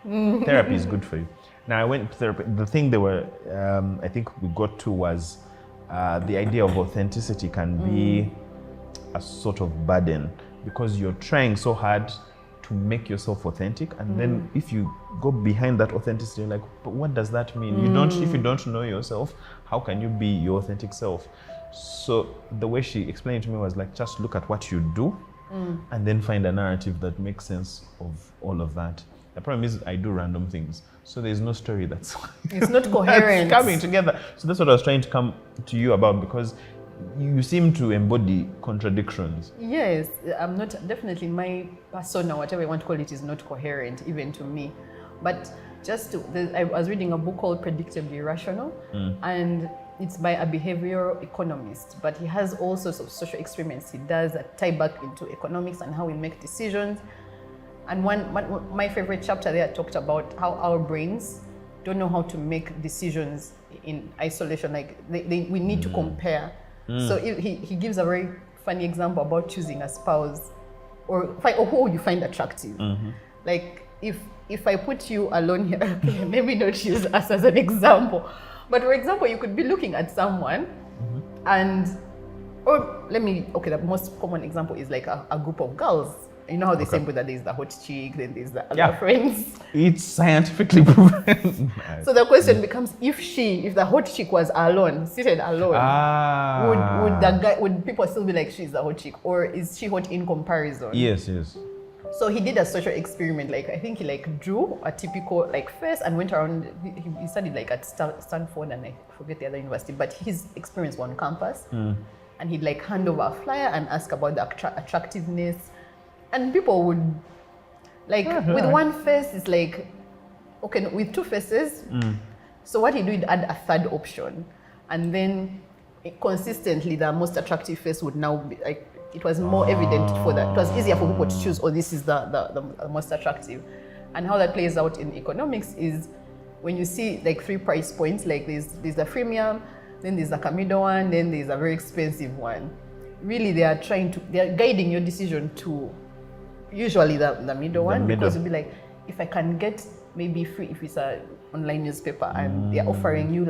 no? Therapy is good for you. Now, I went to therapy. The thing they were, I think we got to was the idea of authenticity can be a sort of burden because you're trying so hard to make yourself authentic, and then if you go behind that authenticity, you're like, but what does that mean? If you don't know yourself, how can you be your authentic self? So the way she explained it to me was like, just look at what you do and then find a narrative that makes sense of all of that. The problem is I do random things, so there's no story that's It's not coherent. that's coming together. So that's what I was trying to come to you about, because you seem to embody contradictions. Yes, I'm not, definitely my persona, whatever you want to call it, is not coherent even to me. But I was reading a book called Predictably Rational, and it's by a behavioral economist, but he has all sorts of social experiments he does that tie back into economics and how we make decisions. And my favorite chapter there talked about how our brains don't know how to make decisions in isolation. Like we need to compare. So he gives a very funny example about choosing a spouse or who you find attractive. Like if I put you alone here, okay, maybe not use us as an example, but for example, you could be looking at someone the most common example is like a group of girls. You know how they say that there's the hot chick, then there's the other friends. It's scientifically proven. So the question becomes, if the hot chick was alone, seated alone, would people still be like she's the hot chick, or is she hot in comparison? Yes. So he did a social experiment. Like I think he drew a typical face and went around. He studied at Stanford and I forget the other university, but his experience was on campus. And he'd hand over a flyer and ask about the attractiveness. And people would, with one face, it's okay, with two faces. So what he'd do, he'd add a third option. And then consistently, the most attractive face would now be, it was more evident for that. It was easier for people to choose, this is the most attractive. And how that plays out in economics is when you see 3 price points, there's the freemium, then there's a middle one, then there's a very expensive one. Really, they are guiding your decision to usually the middle one, because you'll be if I can get maybe free, if it's an online newspaper and they're offering you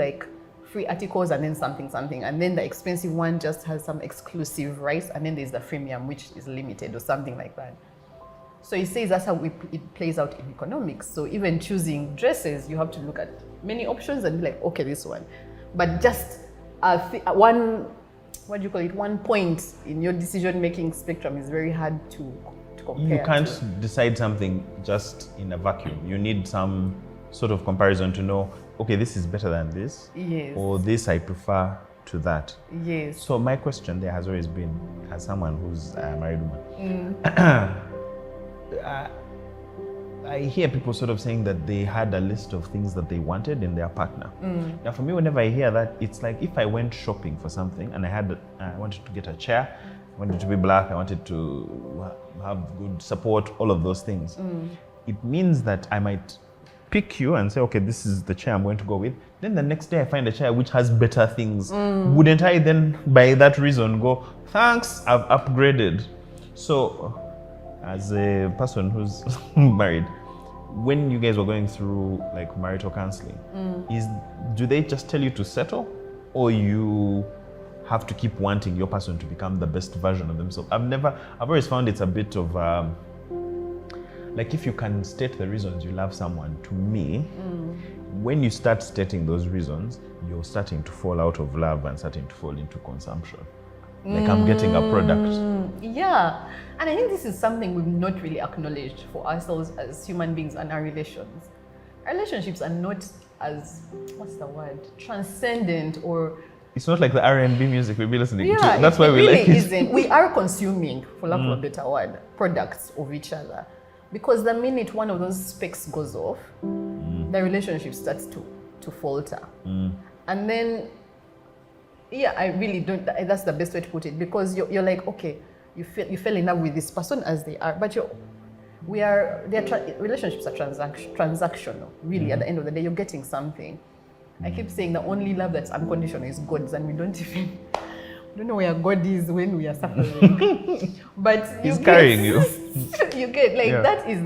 free articles and then something, and then the expensive one just has some exclusive rights, and then there's the freemium, which is limited or something like that. So he says that's how it plays out in economics. So even choosing dresses, you have to look at many options and be okay, this one. But just one point in your decision-making spectrum is very hard to compare. You can't decide something just in a vacuum. You need some sort of comparison to know, okay, this is better than this. Yes. Or this I prefer to that. Yes. So my question there has always been, as someone who's a married woman, I hear people sort of saying that they had a list of things that they wanted in their partner. Now, for me, whenever I hear that, it's like if I went shopping for something and I wanted to get a chair, I wanted to be black, I wanted to have good support, all of those things. It means that I might pick you and say, okay, this is the chair I'm going to go with. Then the next day I find a chair which has better things. Wouldn't I then, by that reason, go, thanks, I've upgraded? So, as a person who's married, when you guys were going through like marital counseling, do they just tell you to settle, or you have to keep wanting your person to become the best version of themselves? I've always found it's a bit of like, if you can state the reasons you love someone, to me, when you start stating those reasons, you're starting to fall out of love and starting to fall into consumption. Like, I'm getting a product. Yeah. And I think this is something we've not really acknowledged for ourselves as human beings and our relations. Our relationships are not as, what's the word? Transcendent, or... It's not like the R&B music we'll be listening to. Yeah, That's why we really like it. isn't. We are consuming, for lack of a better word, products of each other. Because the minute one of those specs goes off, the relationship starts to falter. And then, yeah, I really don't, that's the best way to put it, because you're like, okay, you fell in love with this person as they are, but relationships are transactional, really. At the end of the day, you're getting something. I keep saying the only love that's unconditional is God's, and we don't know where God is when we are suffering. But He's carrying you. You get, like, that is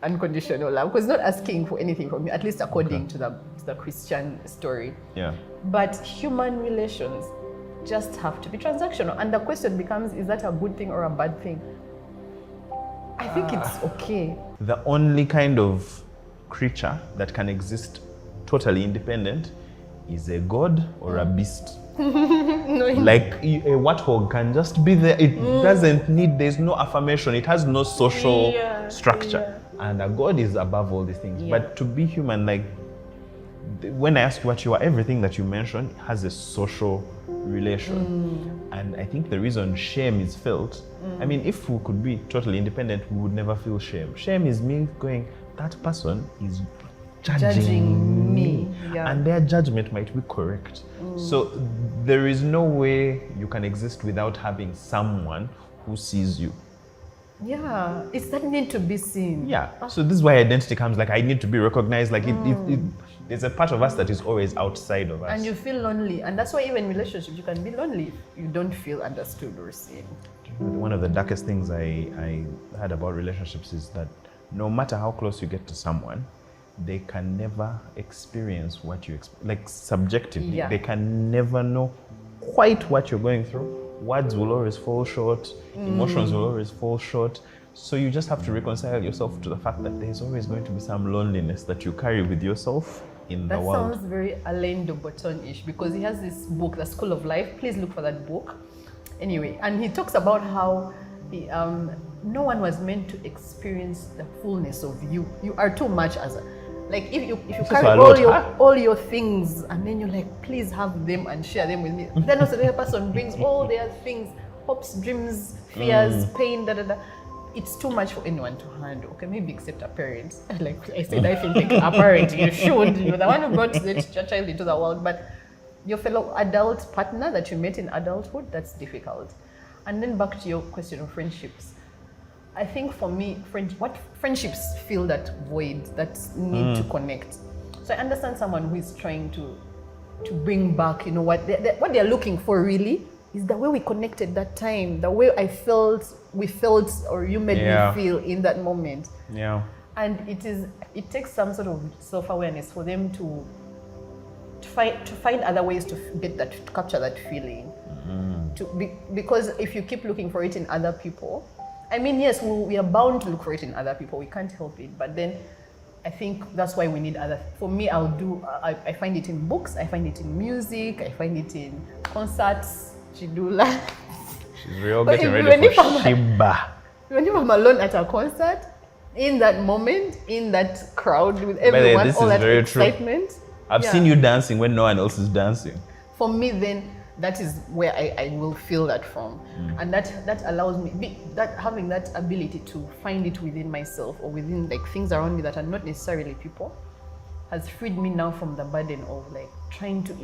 unconditional love, because not asking for anything from you, at least according to the Christian story. Yeah. But human relations just have to be transactional. And the question becomes, is that a good thing or a bad thing? I think it's okay. The only kind of creature that can exist totally independent is a god or a beast. Like a warthog can just be there. It doesn't need, there's no affirmation. It has no social structure. And a god is above all these things. But to be human, like, when I ask you what you are, everything that you mentioned has a social relation. And I think the reason shame is felt, I mean, if we could be totally independent, we would never feel shame. Shame is me going, that person is judging me. And their judgment might be correct. So there is no way you can exist without having someone who sees you. Yeah, it's that need to be seen. Yeah, so this is why identity comes, like, I need to be recognized. Like, there's a part of us that is always outside of us. And you feel lonely. And that's why even in relationships, you can be lonely if you don't feel understood or seen. One of the darkest things I heard about relationships is that no matter how close you get to someone, they can never experience what you like subjectively. They can never know quite what you're going through. Words will always fall short. Emotions will always fall short. So you just have to reconcile yourself to the fact that there's always going to be some loneliness that you carry with yourself in the world. That sounds very Alain de Botton-ish, because he has this book, The School of Life. Please look for that book. Anyway, and he talks about how no one was meant to experience the fullness of you. You are too much as a... Like, if you carry all your things, and then you're like, please have them and share them with me. Then also the other person brings all their things, hopes, dreams, fears, pain, It's too much for anyone to handle. Okay, maybe except a parent. Like I said, I feel like a parent, you should. You're the one who brought your child into the world. But your fellow adult partner that you met in adulthood, that's difficult. And then back to your question of friendships. I think for me, friendships fill that void, that need to connect. So I understand someone who is trying to bring back, what they're looking for really is the way we connected that time, the way we felt, or you made me feel in that moment. Yeah. And it takes some sort of self-awareness for them to find other ways to capture that feeling. Because if you keep looking for it in other people, I mean, yes, we are bound to look for it in other people. We can't help it. But then I think that's why we need other. For me, I find it in books. I find it in music. I find it in concerts. Chidula. She's getting ready for Shiba. Whenever I'm alone at a concert, in that moment, in that crowd with everyone, all that excitement. I've seen you dancing when no one else is dancing. For me, then, that is where I will feel that from. And that allows me, that having that ability to find it within myself or within like things around me that are not necessarily people, has freed me now from the burden of like trying to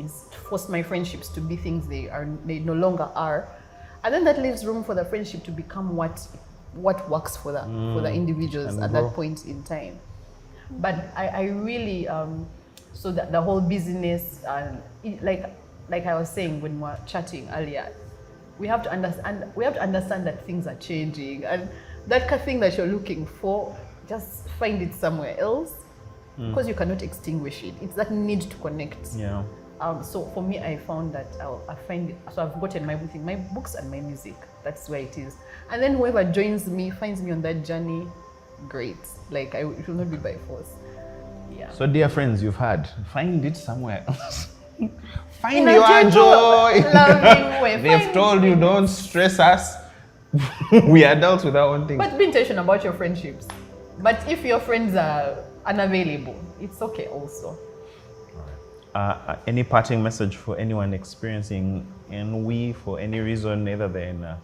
force my friendships to be things they no longer are. And then that leaves room for the friendship to become what works for the individuals at that point in time. But I really so that the whole business and like I was saying when we were chatting earlier, we have to understand that things are changing, and that thing that you're looking for, just find it somewhere else, because you cannot extinguish it. It's that need to connect. Yeah. So for me, I found that I find it. So I've gotten my books and my music. That's where it is. And then whoever joins me, finds me on that journey, great. Like it will not be by force. Yeah. So dear friends, you've heard, find it somewhere else. Find In a your gentle, joy. loving way. They've told you don't stress us. We are adults with our own things. But be intentional about your friendships. But if your friends are unavailable, it's okay also. Any parting message for anyone experiencing ennui for any reason, either they're in a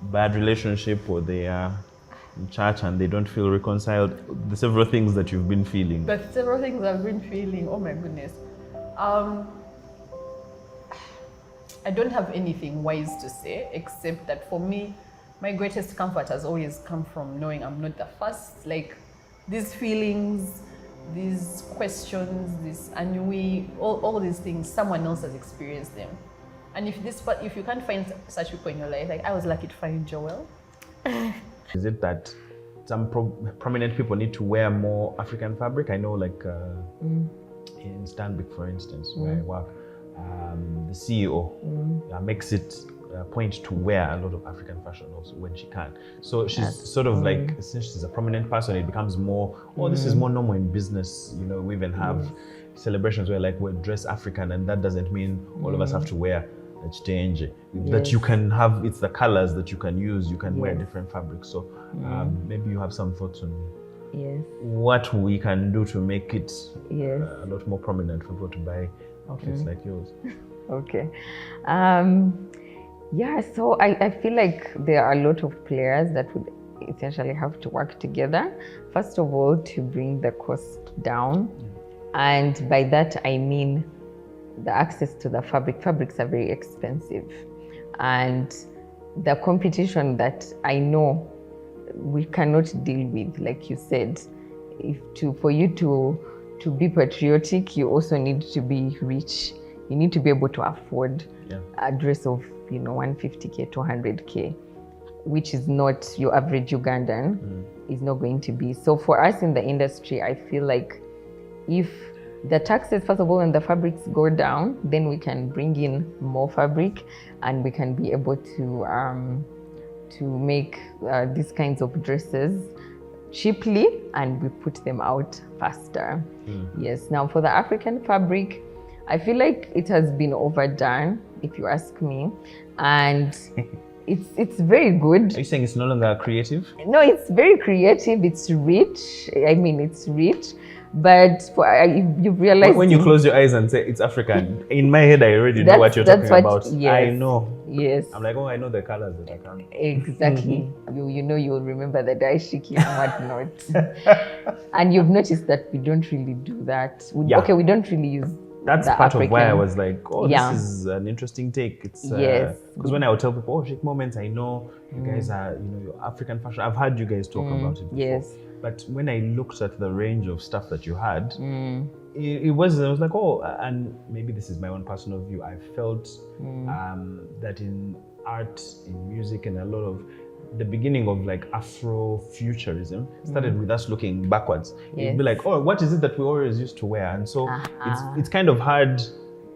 bad relationship or they are in church and they don't feel reconciled? The several things that you've been feeling. But several things I've been feeling, oh my goodness. I don't have anything wise to say, except that for me, my greatest comfort has always come from knowing I'm not the first. Like these feelings, these questions, this ennui, all these things, someone else has experienced them. And if you can't find such people in your life, like I was lucky to find Joel. Is it that some prominent people need to wear more African fabric? I know, like in Stanbic, for instance, where I work, the CEO makes it a point to wear a lot of African fashion also when she can. So she's sort of like, since she's a prominent person, it becomes more, this is more normal in business. You know, we even have celebrations where like we dress African, and that doesn't mean all of us have to wear a change. That you can have, it's the colors that you can use, you can wear different fabrics. So maybe you have some thoughts on what we can do to make it a lot more prominent for people to buy outfits like yours. Okay. Yeah, so I feel like there are a lot of players that would essentially have to work together. First of all, to bring the cost down. And by that, I mean the access to the fabric. Fabrics are very expensive. And the competition that I know we cannot deal with, like you said, for you to be patriotic, you also need to be rich. You need to be able to afford a dress of 150K, 200K, which is not your average Ugandan, is not going to be. So for us in the industry, I feel like if the taxes, first of all, and the fabrics go down, then we can bring in more fabric and we can be able to make these kinds of dresses cheaply, and we put them out faster. Yes, now for the African fabric, I feel like it has been overdone, if you ask me, and it's very good. Are you saying it's no longer creative? No, it's very creative. It's rich. I mean, it's rich, but you've realized when you close your eyes and say it's African, in my head I already know what you're talking about. Yes, I know. Yes. I'm like, I know the colors that I can. Exactly. You'll remember the daishiki and whatnot. And you've noticed that we don't really do that. Okay, we don't really use. That's part African. Of why I was like, this is an interesting take. It's because when I would tell people, Chic Moments, I know you guys are, your African fashion. I've heard you guys talk about it before. Yes. But when I looked at the range of stuff that you had, I was like, and maybe this is my own personal view. I felt that in art, in music, and a lot of the beginning of like Afrofuturism started with us looking backwards. It'd be like, what is it that we always used to wear? And so it's kind of hard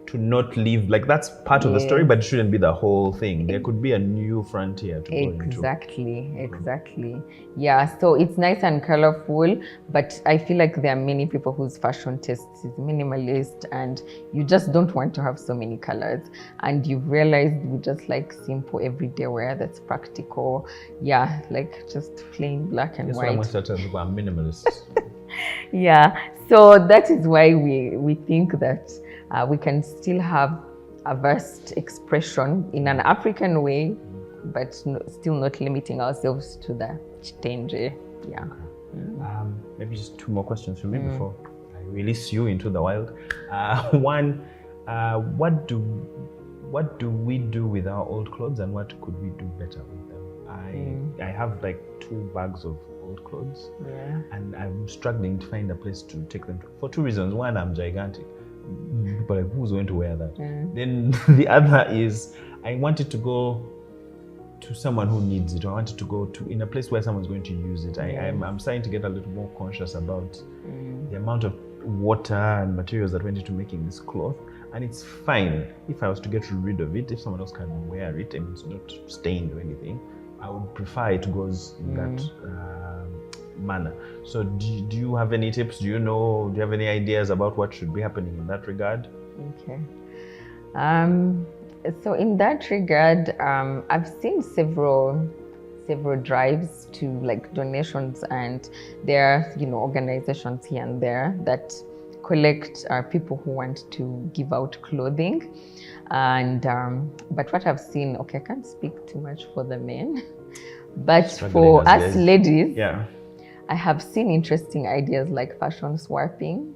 to not leave, like that's part of the story, but it shouldn't be the whole thing. There could be a new frontier to go into. Exactly. Yeah, so it's nice and colorful, but I feel like there are many people whose fashion taste is minimalist and you just don't want to have so many colors. And you've realized we just like simple everyday wear that's practical. Yeah, like just plain black and white. That's why most of people are minimalists. Yeah, so that is why we think that we can still have averse expression in an African way, but still not limiting ourselves to the chitenje. Yeah. Maybe just two more questions for me before I release you into the wild. One, what do we do with our old clothes, and what could we do better with them? I have like 2 bags of old clothes, and I'm struggling to find a place to take them to, for 2 reasons. One, I'm gigantic. People are like, who's going to wear that? Then the other is I wanted to go to someone who needs it. I wanted to go to in a place where someone's going to use it. I'm starting to get a little more conscious about the amount of water and materials that went into making this cloth. And it's fine if I was to get rid of it, if someone else can wear it and it's not stained or anything. I would prefer it goes in that manner. So do you have any tips? Do you have any ideas about what should be happening in that regard? Okay. So in that regard, I've seen several drives to like donations, and there are organizations here and there that collect people who want to give out clothing. And but what I've seen, okay, I can't speak too much for the men, but for us ladies, I have seen interesting ideas like fashion swapping.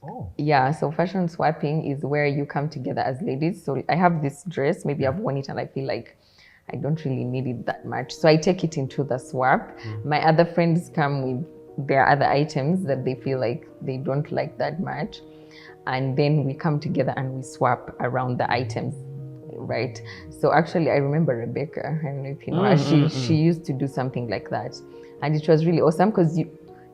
Oh. Yeah, so fashion swapping is where you come together as ladies. So I have this dress, maybe I've worn it and I feel like I don't really need it that much. So I take it into the swap. My other friends come with their other items that they feel like they don't like that much. And then we come together and we swap around the items, right? So actually I remember Rebecca, I don't know if you know her, she used to do something like that. And it was really awesome because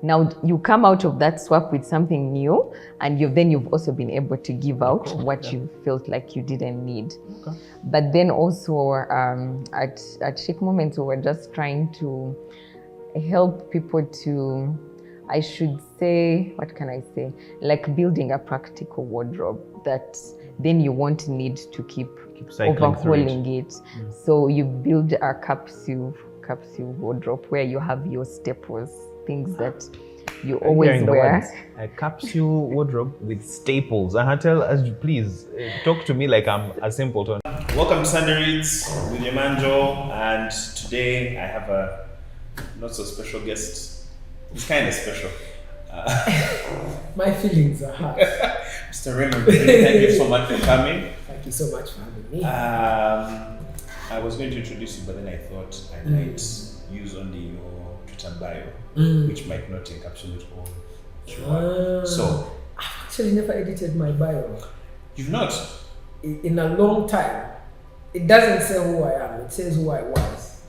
now you come out of that swap with something new, and you've also been able to give out what you felt like you didn't need. Okay. But then also at Chic Moments, we were just trying to help people to, I should say, what can I say? Like building a practical wardrobe that then you won't need to keep overhauling it. So you build a capsule wardrobe where you have your staples, things that you always wear. A capsule wardrobe with staples. Tell us, please talk to me like I'm a simpleton. Welcome to Sunday Reads with your man Joel, and today I have a not so special guest. He's kind of special. My feelings are hurt. Mr. Raymond, thank you so much for coming. Thank you so much for having me. I was going to introduce you, but then I thought I might use only your Twitter bio, which might not encapsulate all that you are. So, I've actually never edited my bio. You've not? In a long time. It doesn't say who I am, it says who I was.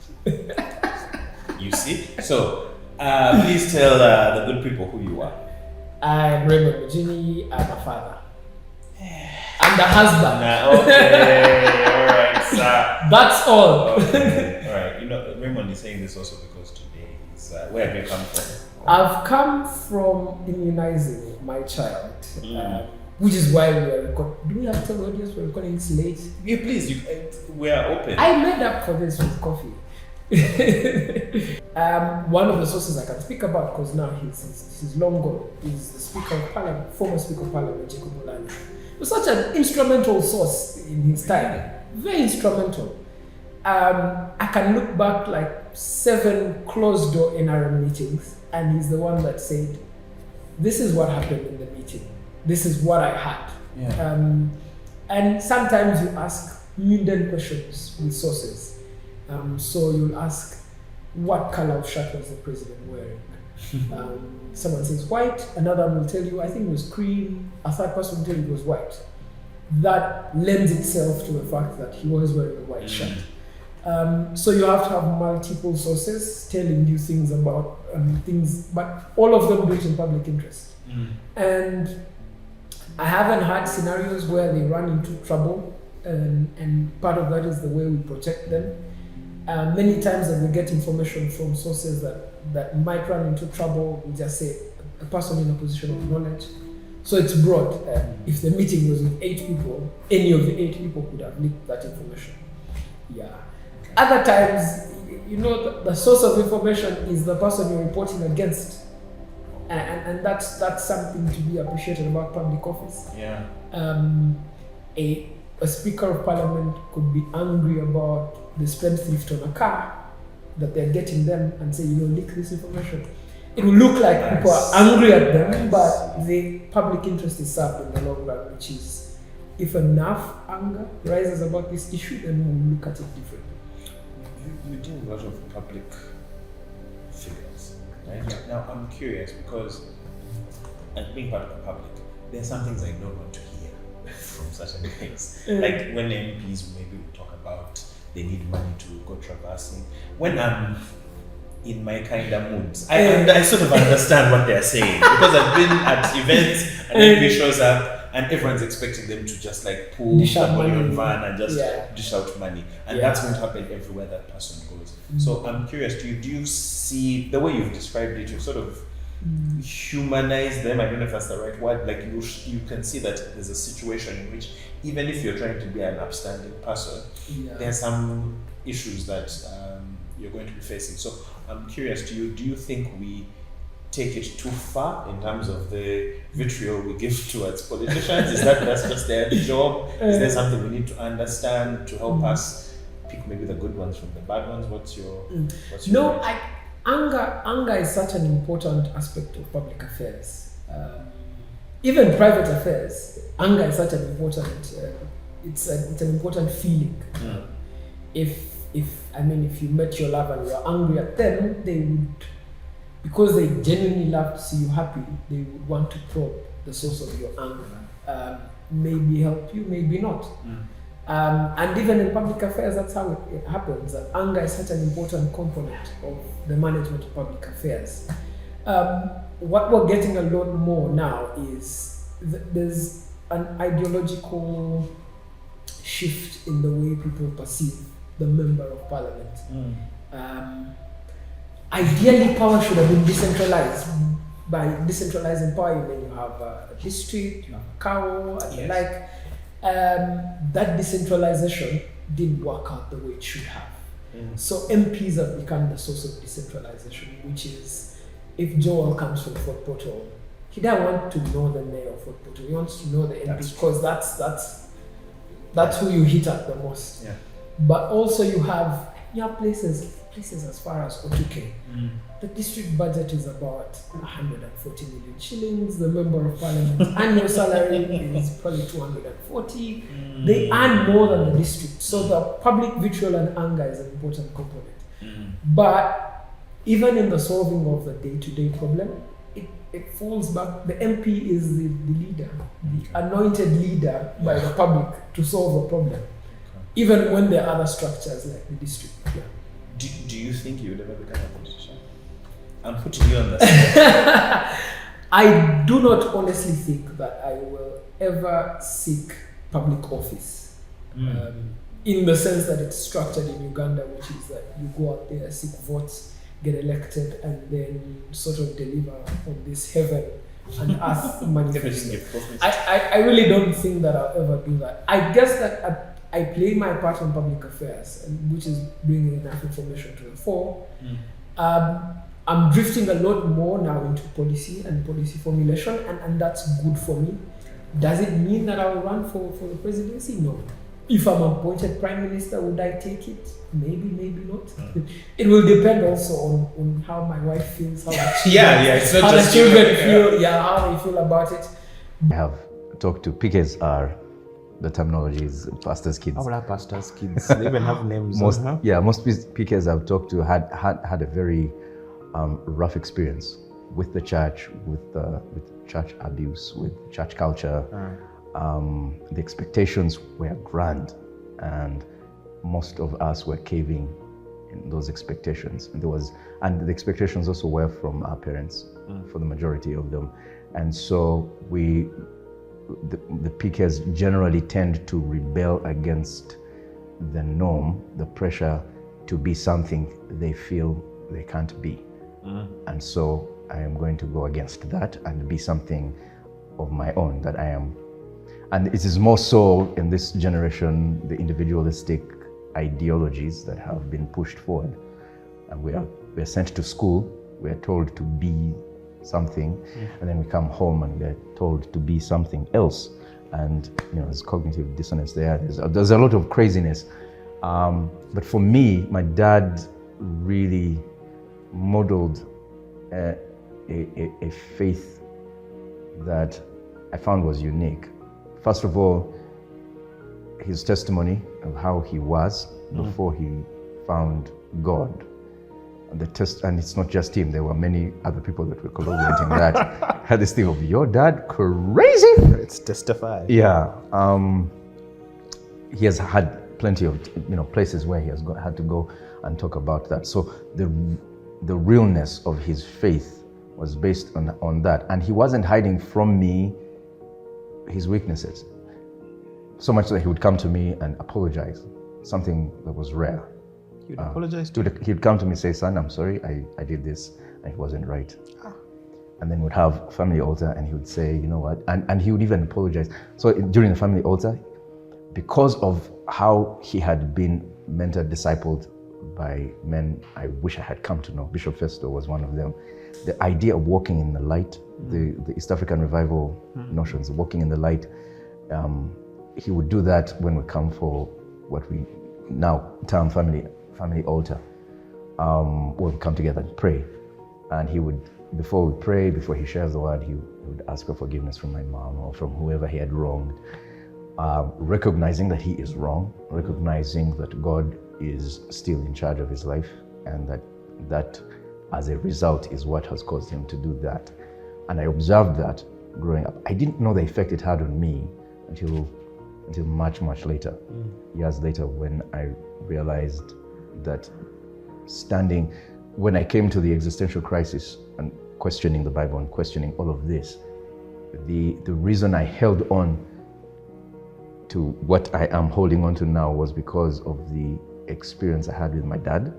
You see? So, please tell the good people who you are. I'm Raymond Mujini. I'm a father. I'm the husband. Okay, alright, sir. That's all. Okay. Alright, Raymond is saying this also because today is where have you come from? I've come from immunizing my child, which is why we are recording. Do we have to tell the audience we're recording this late? Yeah, please, we are open. I made up for this with coffee. One of the sources I can speak about, because now he's long gone, is the Speaker of Parliament, former Speaker of Parliament, Jacob Mulani. He was such an instrumental source in his time, very instrumental. I can look back like 7 closed door NRM meetings, and he's the one that said, this is what happened in the meeting. This is what I had. Yeah. And sometimes you ask mundane questions with sources. So you'll ask, what color of shirt was the president wearing? Someone says white, another will tell you, I think it was cream, a third person will tell you it was white. That lends itself to the fact that he was wearing a white shirt. So you have to have multiple sources telling you things about things, but all of them built in public interest. And I haven't had scenarios where they run into trouble, and part of that is the way we protect them. Many times that we get information from sources that might run into trouble, we just say a person in a position of knowledge. So it's broad. If the meeting was with 8 people, any of the 8 people could have leaked that information. Yeah. Other times, the source of information is the person you're reporting against. And that's something to be appreciated about public office. Yeah. a speaker of parliament could be angry about the spendthrift on a car that they're getting them and say, leak this information. It will look like people are angry at them, but the public interest is served in the long run, which is if enough anger rises about this issue, then we'll look at it differently. You deal with a lot of public figures, right? Yeah. Now, I'm curious because, as being part of the public, there are some things I don't want to hear from certain things. Like when MPs maybe will talk about they need money to go traversing. When I'm in my kind of moods, I sort of understand what they're saying because I've been at events and MP shows up and everyone's expecting them to just like pull Dish out somebody money. on van and just dish out money, and that's going to happen everywhere that person goes. So I'm curious, do you see the way you've described it? You've sort of humanized them. I don't know if that's the right word. Like you can see that there's a situation in which even if you're trying to be an upstanding person, there's some issues that you're going to be facing. So I'm curious, do you think we take it too far in terms of the vitriol we give towards politicians? Is that's just their job? Is there something we need to understand to help us pick maybe the good ones from the bad ones? What's your Anger is such an important aspect of public affairs. Even private affairs, anger is such an important. It's an important feeling. If you met your lover and you're angry at them, they would, because they genuinely love to see you happy, they would want to probe the source of your anger. Maybe help you, maybe not. And even in public affairs, that's how it happens. Anger is such an important component of the management of public affairs. What we're getting a lot more now is there's an ideological shift in the way people perceive the member of parliament. Ideally, power should have been decentralized. By decentralizing power, when you have a district, you have a cow, and the like. That decentralization didn't work out the way it should have. So MPs have become the source of decentralization, which is if Joel comes from Fort Portal, he doesn't want to know the mayor of Fort Portal. He wants to know the MP because that's who you hit at the most. But also you have places as far as Otuke. The district budget is about 140 million shillings. The member of parliament's annual salary is probably 240. They earn more than the district. So the public vitriol and anger is an important component. But even in the solving of the day-to-day problem, it falls back. The MP is the leader, the anointed leader by the public to solve a problem. Even when there are other structures like the district. Do you think you would ever become a politician? I'm putting you on the spot. I do not honestly think that I will ever seek public office. In the sense that it's structured in Uganda, which is that you go out there, seek votes, get elected, and then sort of deliver on this heaven and earth manifesto. I really don't think that I'll ever do that. I guess that I play my part in public affairs, which is bringing enough information to the fore. I'm drifting a lot more now into policy and policy formulation, and that's good for me. Does it mean that I will run for the presidency? No. If I'm appointed prime minister, would I take it? Maybe, maybe not. It will depend also on how my wife feels, how it's not how just the children feel, how they feel about it. I have talked to PKs are the terminology is pastors' kids. Our pastors' kids. They even have names. Most PKs I've talked to had a very rough experience with the church, with church abuse, with church culture. The expectations were grand, and most of us were caving in those expectations. And the expectations also were from our parents, for the majority of them. And so the PKs generally tend to rebel against the norm, the pressure to be something they feel they can't be. And so I am going to go against that and be something of my own that I am. And it is more so in this generation, the individualistic ideologies that have been pushed forward. And we are sent to school, we are told to be something, and then we come home and we're told to be something else. and there's cognitive dissonance there. There's a lot of craziness. But for me, my dad really modeled a faith that I found was unique. First of all, his testimony of how he was before he found God. And it's not just him, there were many other people that were corroborating that. Had this thing of, your dad crazy? It's testified. Yeah. He has had plenty of places where he has had to go and talk about that. So the realness of his faith was based on that. And he wasn't hiding from me his weaknesses. So much that he would come to me and apologize, something that was rare. You'd apologize to him? He'd come to me and say, son, I'm sorry, I did this and it wasn't right. And then we'd have a family altar and he would say, you know what, and he would even apologize. So during the family altar, because of how he had been mentored, discipled by men I wish I had come to know, Bishop Festo was one of them, the idea of walking in the light, the East African revival notions, walking in the light, he would do that when we come for what we now term family altar. We'll come together and pray. And he would, before we pray, before he shares the word, he would ask for forgiveness from my mom or from whoever he had wronged, recognizing that he is wrong, recognizing that God is still in charge of his life, and that as a result is what has caused him to do that. And I observed that growing up. I didn't know the effect it had on me until much, much later, years later, when I realized that when I came to the existential crisis and questioning the Bible and questioning all of this, the reason I held on to what I am holding on to now was because of the experience I had with my dad,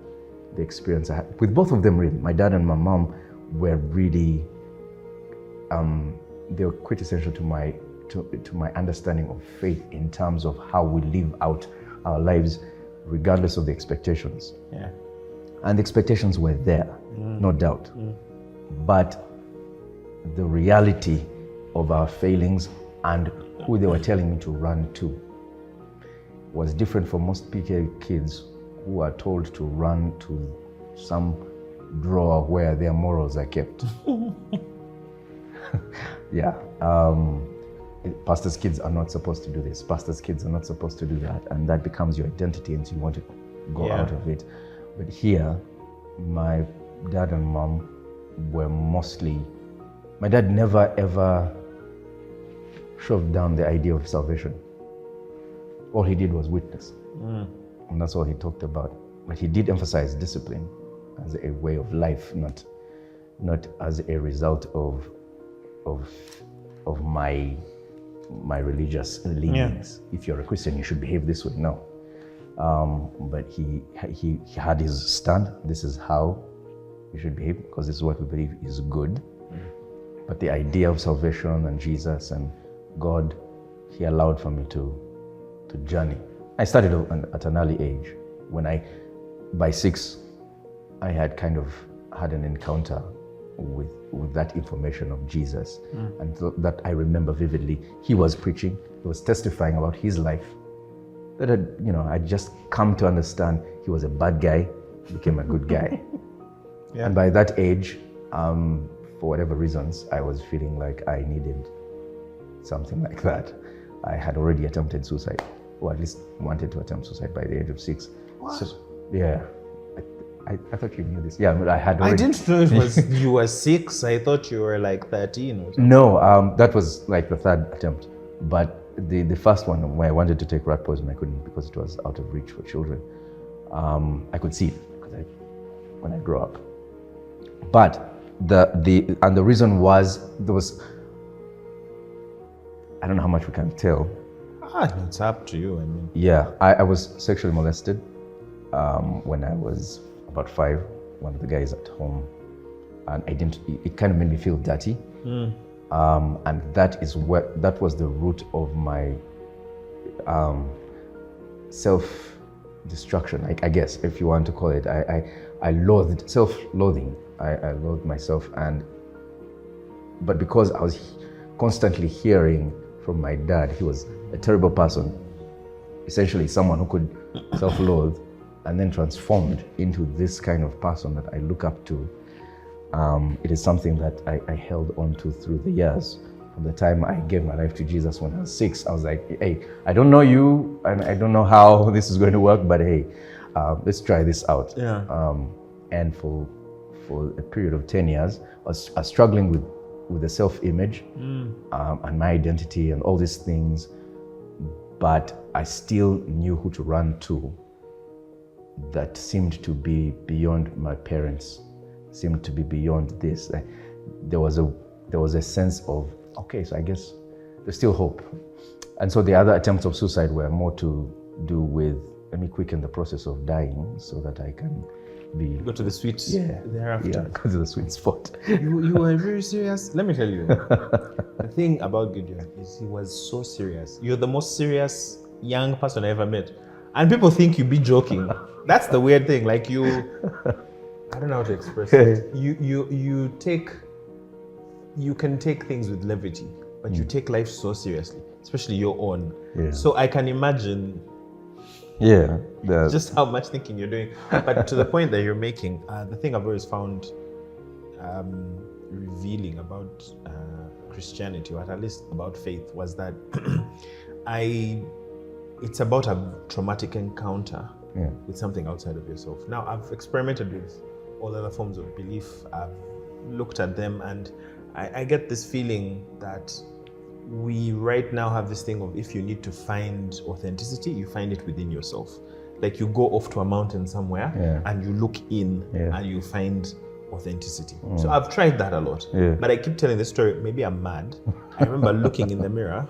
the experience I had with both of them really. My dad and my mom were really, they were quintessential to my understanding of faith in terms of how we live out our lives regardless of the expectations. Yeah. And the expectations were there, no doubt. But the reality of our failings and who they were telling me to run to was different from most PK kids who are told to run to some drawer where their morals are kept. Yeah. Pastors' kids are not supposed to do this. Pastors' kids are not supposed to do that. And that becomes your identity and so you want to go out of it. But here, my dad and mom were mostly, my dad never ever shoved down the idea of salvation. All he did was witness. And that's all he talked about. But he did emphasize discipline as a way of life, not as a result of my religious leanings. Yeah. If you're a Christian, you should behave this way. No. But he had his stand. This is how you should behave because this is what we believe is good. But the idea of salvation and Jesus and God, he allowed for me to journey. I started at an early age. By 6, I had kind of had an encounter with that information of Jesus. And that I remember vividly. He was preaching, he was testifying about his life. That I'd just come to understand he was a bad guy, became a good guy. Yeah. And by that age, for whatever reasons, I was feeling like I needed something like that. I had already attempted suicide, or at least wanted to attempt suicide by the age of 6. What? So, yeah. I thought you knew this. Yeah, but I had already... I didn't know it was you were 6. I thought you were like 13 or something. No, that was like the 3rd attempt. But the first one, when I wanted to take rat poison, I couldn't because it was out of reach for children. I could see it when I grew up. But the reason was there was, I don't know how much we can tell. It's up to you. I mean, yeah, I was sexually molested when I was about 5. One of the guys at home, and it kind of made me feel dirty. And that was the root of my self-destruction, I guess, if you want to call it. I loathed, self-loathing. I loathed myself, but because I was constantly hearing from my dad. He was a terrible person, essentially someone who could self-loathe and then transformed into this kind of person that I look up to. It is something that I held on to through the years. From the time I gave my life to Jesus when I was 6, I was like, hey, I don't know you and I don't know how this is going to work, but hey, let's try this out. Yeah. And for a period of 10 years, I was struggling with the self-image and my identity and all these things, but I still knew who to run to that seemed to be beyond my parents, seemed to be beyond this. There was a sense of, okay, so I guess there's still hope. And so the other attempts of suicide were more to do with, let me quicken the process of dying so that I can Go to the sweet thereafter. Yeah, go to the sweet spot. You were very serious. Let me tell you, the thing about Gideon is he was so serious. You're the most serious young person I ever met. And people think you be joking. That's the weird thing. Like I don't know how to express it. You can take things with levity, but you take life so seriously, especially your own. Yeah. So I can imagine just how much thinking you're doing. But to the point that you're making, the thing I've always found revealing about Christianity, or at least about faith, was that it's about a traumatic encounter with something outside of yourself. Now, I've experimented with all other forms of belief. I've looked at them, and I get this feeling that we right now have this thing of, if you need to find authenticity, you find it within yourself. Like you go off to a mountain somewhere and you look in and you find authenticity. So I've tried that a lot, but I keep telling this story. Maybe I'm mad. I remember looking in the mirror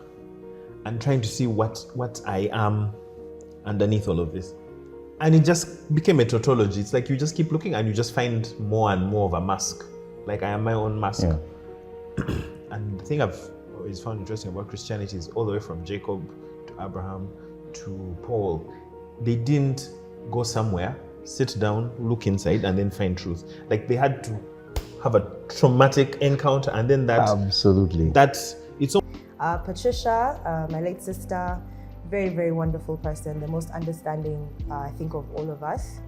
and trying to see what I am underneath all of this. And it just became a tautology. It's like you just keep looking and you just find more and more of a mask. Like I am my own mask. And the thing I've always found interesting about Christianity is all the way from Jacob to Abraham to Paul, they didn't go somewhere, sit down, look inside, and then find truth. Like they had to have a traumatic encounter, and then it's Patricia, my late sister, very, very wonderful person, the most understanding, I think, of all of us.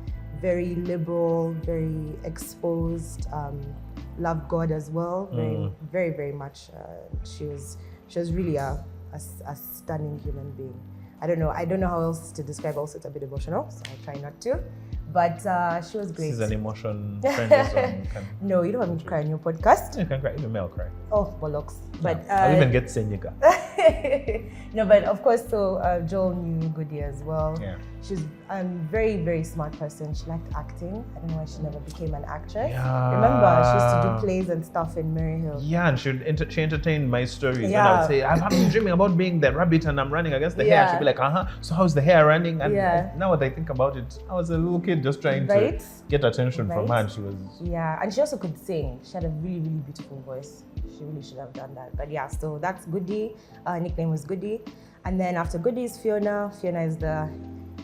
Very liberal, very exposed, loved God as well, very, very much. She was really a stunning human being. I don't know how else to describe. Also, it's a bit emotional, so I'll try not to. But she was great. This is an emotion-friendly song. No, you don't want me to cry on your podcast. You can cry. Even Mel cry. Oh, bollocks. But I'll even get Senyika. No, but of course, so Joel knew Goody as well. Yeah. She's a very, very smart person. She liked acting. I don't know why she never became an actress. Yeah. Remember, she used to do plays and stuff in Maryhill. Yeah, and she entertained my stories. When I would say, I've been dreaming about being the rabbit and I'm running against the hare. She'd be like, so how's the hare running? And now that I think about it, I was a little kid just trying to get attention from her, and she was... Yeah, and she also could sing. She had a really, really beautiful voice. She really should have done that. But yeah, so that's Goody. Her nickname was Goody. And then after Goody is Fiona. Fiona is the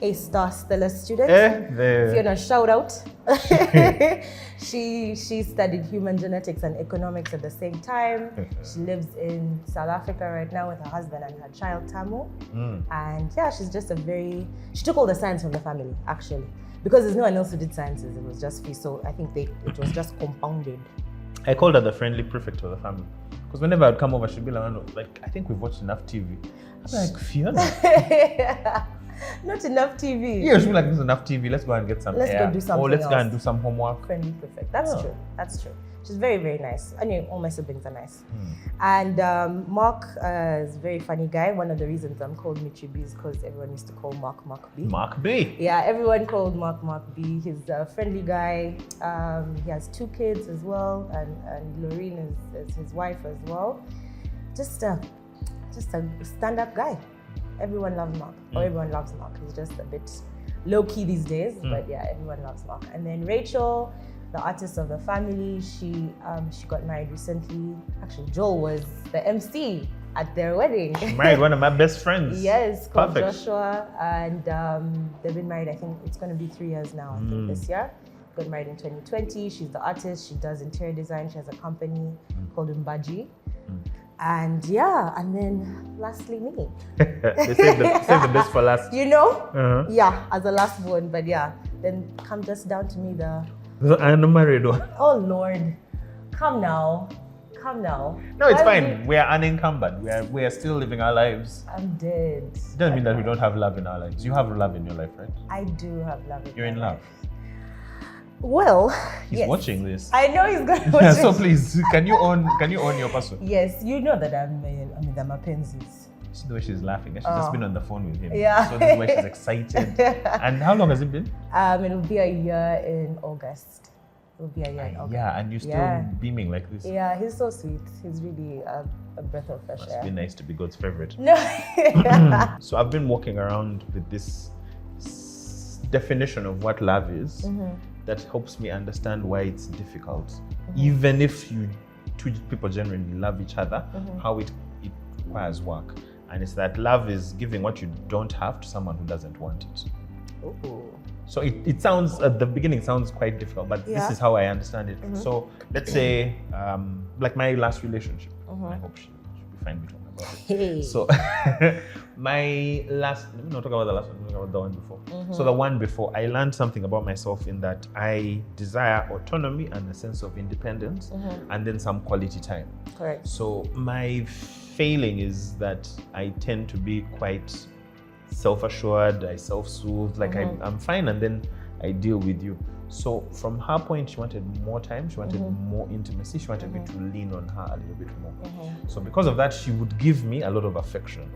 A-star stellar student. Fiona, shout out. She studied human genetics and economics at the same time. She lives in South Africa right now with her husband and her child, Tamu. And yeah, she's just she took all the science from the family, actually. Because there's no one else who did sciences, it was just Fee. So I think it was just compounded. I called her the friendly prefect of the family. Because whenever I'd come over, she'd be like, I think we've watched enough TV. I'm like, Fiona? Not enough TV. Yeah, she'd be like, there's enough TV, let's go and get some Let's air. go do something Or let's else. go and do some homework. Friendly prefect. That's true. That's true. She's very, very nice. Anyway, all my siblings are nice. And Mark is a very funny guy. One of the reasons I'm called Mitri B is because everyone used to call Mark B. Mark B. Yeah, everyone called Mark B. He's a friendly guy. He has 2 kids as well, and Lorraine is his wife as well. Just a stand-up guy. Everyone loves Mark, or everyone loves Mark. He's just a bit low-key these days, but yeah, everyone loves Mark. And then Rachel, the artist of the family, she got married recently. Actually, Joel was the MC at their wedding. She married one of my best friends. Yes, called Perfect. Joshua, and they've been married, I think it's going to be 3 years now, I think this year. Got married in 2020. She's the artist, she does interior design, she has a company called Umbaji. And and then lastly me. They save the best for last. You know? Uh-huh. Yeah, as the last one, but then come just down to me the, I'm not married one. oh Lord, come now. No, it's fine. We are unencumbered. We are still living our lives. I'm dead. It doesn't mean that we don't have love in our lives. You have love in your life, right? I do have love. You're in love. Well, He's yes. watching this. I know he's going to watch So it. please, can you own your person? Yes, you know that I'm the Mapenzis. See the way she's laughing. She's just been on the phone with him. Yeah. So this is why she's excited. And how long has it been? It'll be a year in August. It'll be a year in August. Yeah, and you're still beaming like this. Yeah, he's so sweet. He's really a breath of fresh Must air. be nice to be God's favorite. No. So I've been walking around with this definition of what love is that helps me understand why it's difficult. Even if two people genuinely love each other, how it requires work. And it's that love is giving what you don't have to someone who doesn't want it. Ooh. So it sounds, at the beginning, sounds quite difficult, but this is how I understand it. So let's say, like my last relationship, I hope she'll be fine with talking about it. Hey. So my last, let me not talk about the last one, talk about the one before. So the one before, I learned something about myself in that I desire autonomy and a sense of independence, and then some quality time. Correct. So my failing is that I tend to be quite self-assured, I self-soothe, like I'm fine, and then I deal with you. So from her point, she wanted more time, she wanted more intimacy, she wanted me to lean on her a little bit more. So because of that, she would give me a lot of affection.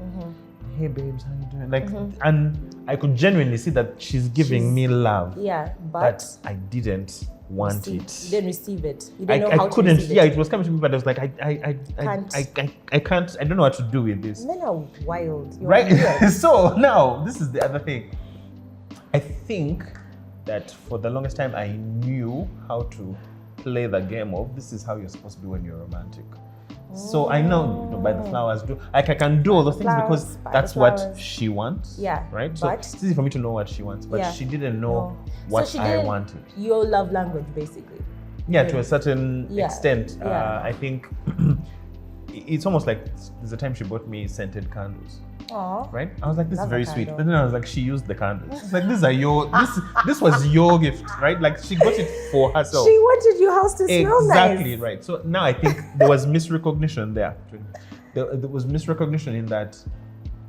Hey babes, how you doing? Like, and I could genuinely see that she's giving me love. Yeah, but I didn't want you it. didn't receive it. You didn't know how I couldn't. to receive Yeah, it. it was coming to me, but I was like, I can't. I don't know what to do with this. Men are wild. You're Right? weird. So now, this is the other thing. I think that for the longest time, I knew how to play the game of this is how you're supposed to be when you're romantic. So I know, buy the flowers, I can do all those things Flowers, because buy that's the what flowers. she wants. Yeah, Right? So but- it's easy for me to know what she wants, but she didn't know what So she I didn't- wanted. Your love language, basically. Yeah, to a certain Yeah, extent. yeah. I think it's almost like there's a time she bought me scented candles. Aww. Right? I was like, this Love is a very sweet. candle. But then I was like, she used the candles. She's like, these are your, this was your gift, right? Like she got it for herself. She wanted your house to smell nice. Exactly, right. So now I think there was misrecognition there. There was misrecognition in that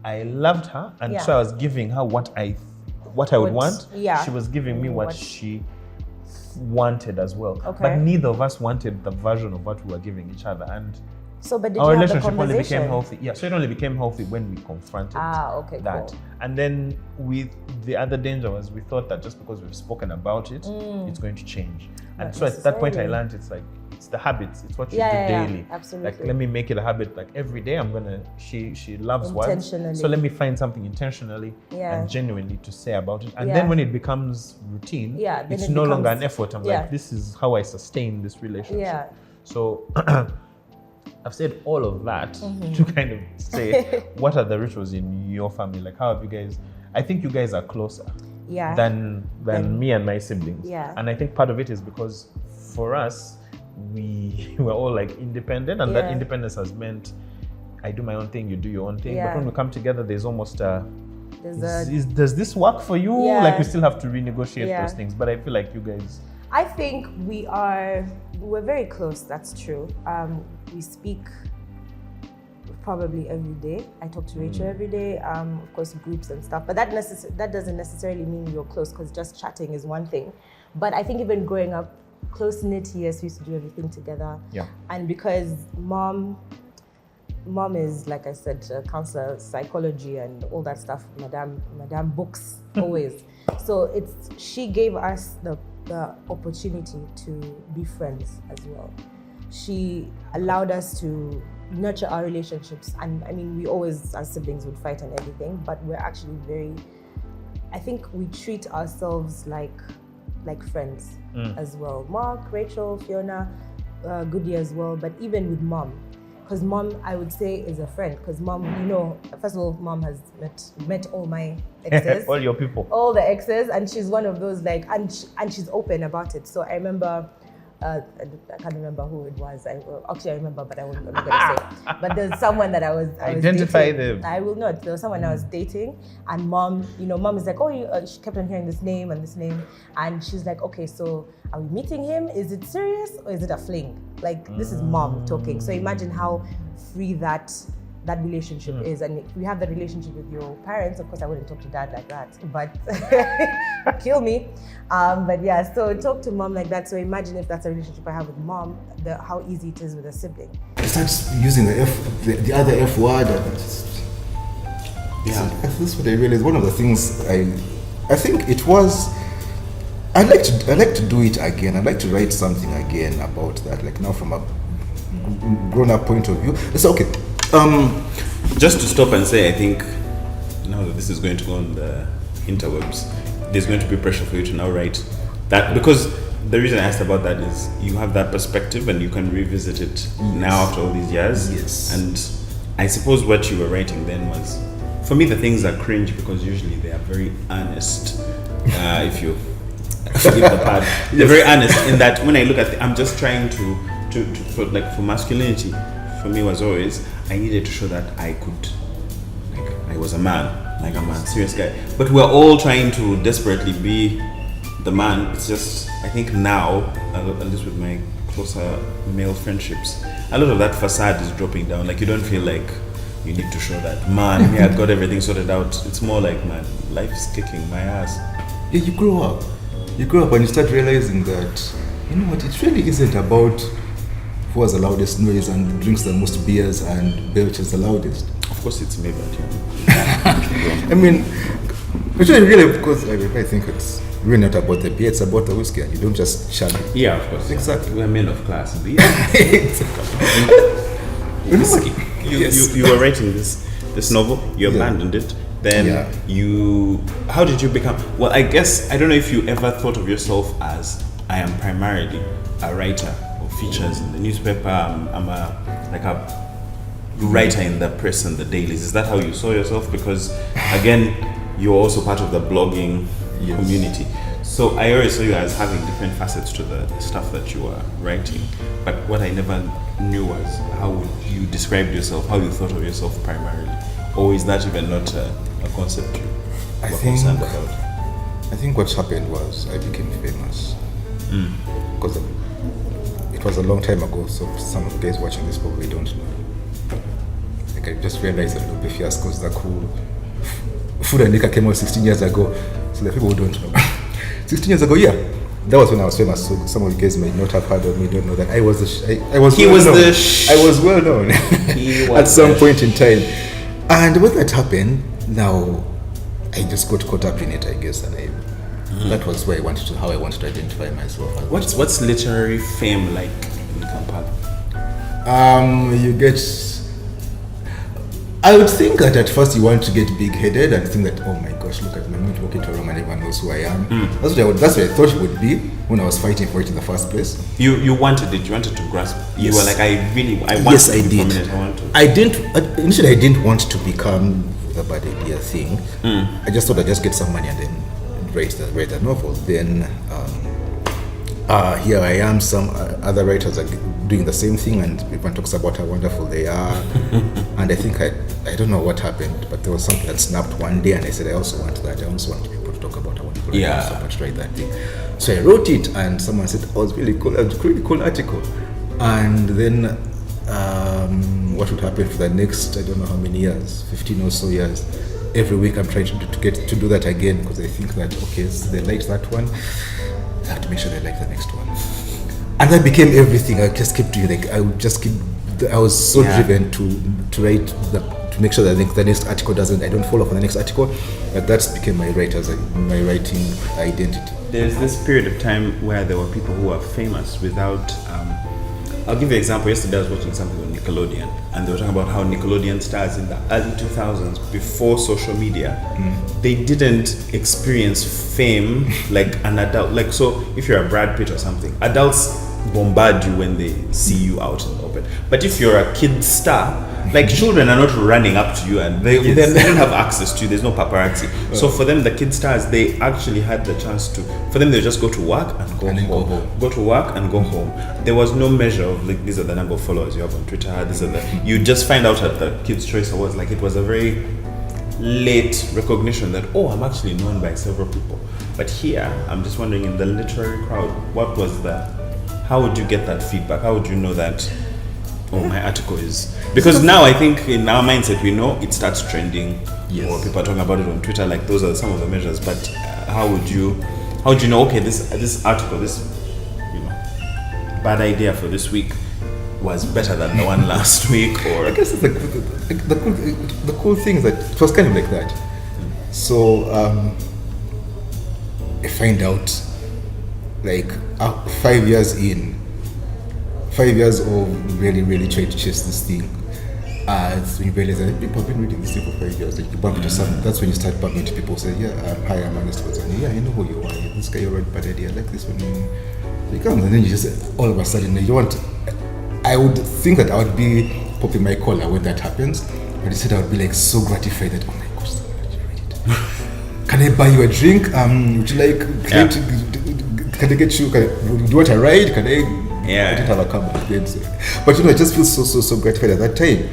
I loved her, and so I was giving her what I would want. Yeah. She was giving me what she wanted as well. Okay. But neither of us wanted the version of what we were giving each other. And So, but did our you have the relationship only conversation? became healthy. Yeah, so it only became healthy when we confronted Okay, that. cool. And then with the other danger was we thought that just because we've spoken about it, it's going to change. And Not so at that point I necessarily. learned it's like it's the habits, it's what you Yeah, do yeah, daily. absolutely. Like let me make it a habit. Like every day I'm gonna she loves words. Intentionally. So let me find something intentionally Yeah. and genuinely to say about it. And Yeah. then when it becomes routine, Yeah, then it's it no longer becomes- an effort. I'm yeah. like, this is how I sustain this relationship. Yeah. So I've said all of that to kind of say what are the rituals in your family? Like how have you guys, I think you guys are closer Yeah. than me and my siblings. Yeah. And I think part of it is because for us, we were all like independent, and that Yeah. independence has meant I do my own thing, you do your own thing. Yeah. But when we come together, there's almost There's does this work for you? Yeah. Like we still have to renegotiate Yeah. those things. But I feel like you guys, I think we're very close, that's true. We speak probably every day. I talk to Rachel every day, of course groups and stuff, but that doesn't necessarily mean you're close, because just chatting is one thing. But I think even growing up close-knit, yes, we used to do everything together. Yeah. And because mom is, like I said, a counselor, psychology and all that stuff, madame books, always. So she gave us the opportunity to be friends as well. She allowed us to nurture our relationships. And I mean, we always, as siblings, would fight and everything, but we're actually I think we treat ourselves like friends as well. Mark, Rachel, Fiona, Goody as well, but even with mom. Because mom, I would say, is a friend. Because mom, first of all, mom has met all my exes. all your people. All the exes, and she's one of those and she's open about it. So I remember I can't remember who it was. Actually, I remember, but I'm not going to say. But there's someone that I was Identify dating. them. I will not. There was someone I was dating, and mom is like, oh, she kept on hearing this name, and she's like, okay, so are we meeting him? Is it serious or is it a fling? Like, this is mom talking. So imagine how free that relationship is. And if you have that relationship with your parents, of course I wouldn't talk to dad like that, but kill me. But yeah, so talk to mom like that. So imagine if that's a relationship I have with mom, how easy it is with a sibling. He starts using the other F word, and that's what I realized. One of the things I think it was, I'd like to do it again. I'd like to write something again about that, like now from a grown-up point of view. It's okay. Just to stop and say, I think now that this is going to go on the interwebs, there's going to be pressure for you to now write that, because the reason I asked about that is you have that perspective and you can revisit it now after all these years. Yes. And I suppose what you were writing then was, for me, the things are cringe because usually they are very honest. If you forgive the pad, they're very honest in that when I look at I'm just trying to for masculinity, for me was always, I needed to show that I could, like, I was a man, like I'm a serious guy. But we're all trying to desperately be the man. It's just, I think now, at least with my closer male friendships, a lot of that facade is dropping down. Like, you don't feel like you need to show that, man, yeah, I got everything sorted out. It's more like, man, life is kicking my ass. Yeah, you grow up and you start realizing that, you know what, it really isn't about who has the loudest noise and drinks the most beers and belches the loudest. Of course it's me, but I mean, it's really, because I think it's really not about the beer, it's about the whiskey, and you don't just shut it. yeah, of course. Exactly. We're men of class. Whiskey. You were writing this novel, you abandoned it. Then how did you become, well, I guess, I don't know if you ever thought of yourself as, I am primarily a writer of features in the newspaper, I'm a writer in the press and the dailies. Is that how you saw yourself? Because again, you're also part of the blogging community. So I always saw you as having different facets to the stuff that you were writing. But what I never knew was how you described yourself, how you thought of yourself primarily. Or is that even not a concept you were concerned about? I think what happened was I became famous. Because it was a long time ago, so some of the guys watching this probably don't know. Like, I just realized that Lupe Fiasco's the cool Food and Liquor came out 16 years ago, so the people who don't know. 16 years ago, yeah. That was when I was famous, so some of you guys may not have heard of me, don't know that I was well known at some point in time. And when that happened, now I just got caught up in it, I guess, and that was where how I wanted to identify myself. What's literary fame like in Kampala? You get, I would think that at first you want to get big-headed and think that, oh my gosh, look at me, I'm going to walk into a room and everyone knows who I am. That's what I thought it would be when I was fighting for it in the first place. You wanted it, you wanted to grasp. You were like, I want yes, to I be did. prominent, I want to. Initially I didn't want to become the bad idea thing. I just thought I'd just get some money and then write the novel. Then here I am, some other writers are doing the same thing and everyone talks about how wonderful they are. And I think I don't know what happened, but there was something that snapped one day and I said, I also want that. I also want people to talk about how wonderful I am, so I want to write that thing. So I wrote it and someone said, oh, it's really cool, it's a really cool article. And then what would happen for the next, I don't know how many years, 15 or so years, every week I'm trying to get to do that again because I think that, okay, so they liked that one, I have to make sure they like the next one. And that became everything. I just kept doing, like, I was so driven to write, to make sure that the next article I don't fall off on the next article, but that became my writing identity. There's this period of time where there were people who were famous without, I'll give you an example. Yesterday I was watching something on Nickelodeon and they were talking about how Nickelodeon stars in the early 2000s, before social media, they didn't experience fame like an adult. Like, so if you're a Brad Pitt or something, adults bombard you when they see you out in the open. But if you're a kid star, like children are not running up to you and they don't have access to you. There's no paparazzi. So for them, the kid stars, they actually had the chance to. For them, they just go to work and go home. Go to work and go home. There was no measure of like these are the number of followers you have on Twitter. These are the. You just find out at the Kids' Choice Awards. Like it was a very late recognition that I'm actually known by several people. But here, I'm just wondering in the literary crowd, what was the? How would you get that feedback? How would you know that? My article is because now I think in our mindset we know it starts trending. Yes. Or people are talking about it on Twitter. Like those are some of the measures. But how would you know? Okay, this article, this bad idea for this week was better than the one last week. Or I guess it's the cool thing is that it was kind of like that. So I find out like 5 years in. 5 years of really trying to chase this thing. It's when you realize that people have been reading this thing for 5 years. Like you bump into some. That's when you start bumping into people. Say, hi, I'm Ernest Watson. Yeah, I know who you are. This guy, you're a bad idea. I like this one. So you come and then you just all of a sudden you want. I would think that I would be popping my collar when that happens, but instead I would be like so gratified that oh my gosh, someone actually read it. Can I buy you a drink? Would you like? Can I get you? Do you want a ride? Can I? I didn't have a car back then, but I just feel so gratified at that time.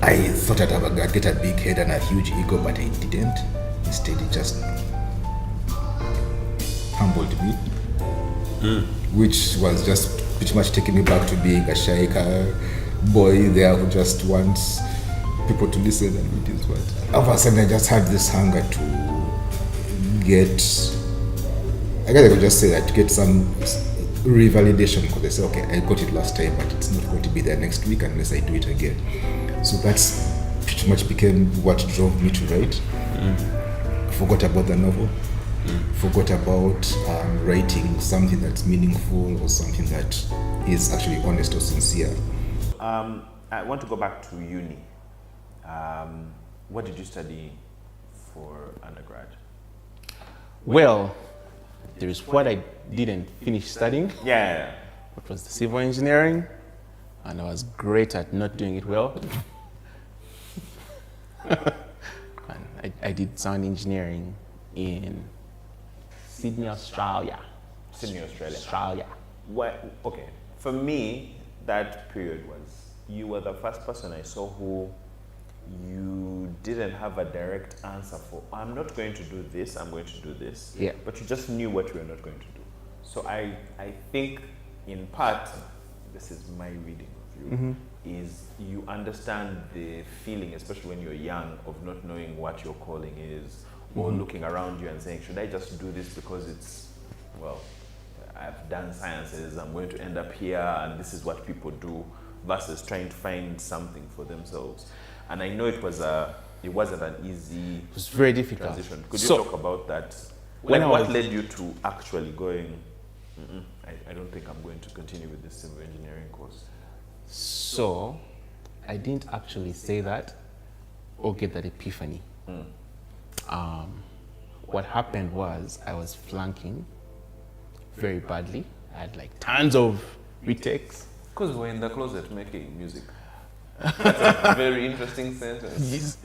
I thought I'd get a big head and a huge ego, but I didn't. Instead, it just humbled me, which was just pretty much taking me back to being a shy boy there who just wants people to listen and read his words. All of a sudden, I just had this hunger to get. I guess I could just say that to get some revalidation because they say, okay, I got it last time, but it's not going to be there next week unless I do it again. So that's pretty much became what drove me to write. Forgot about the novel. Forgot about writing something that's meaningful or something that is actually honest or sincere. I want to go back to uni. What did you study for undergrad? Well, there is what I didn't finish studying. Yeah. Which was the civil engineering, and I was great at not doing it well. And I did sound engineering in Sydney, Australia. Australia. Okay. For me, that period was you were the first person I saw who you didn't have a direct answer for. I'm not going to do this, I'm going to do this. Yeah. But you just knew what you were not going to do. So I think in part, this is my reading of you, is you understand the feeling, especially when you're young, of not knowing what your calling is, or looking around you and saying, should I just do this because it's, well, I've done sciences, I'm going to end up here, and this is what people do, versus trying to find something for themselves. And I know it wasn't an easy. It was very difficult. Transition. Could you talk about that? What led you to actually going? I don't think I'm going to continue with this civil engineering course. So, I didn't actually say that or get that epiphany. What happened was I was flunking very badly. I had like tons of retakes. Because we're in the closet making music. That's a very interesting sentence.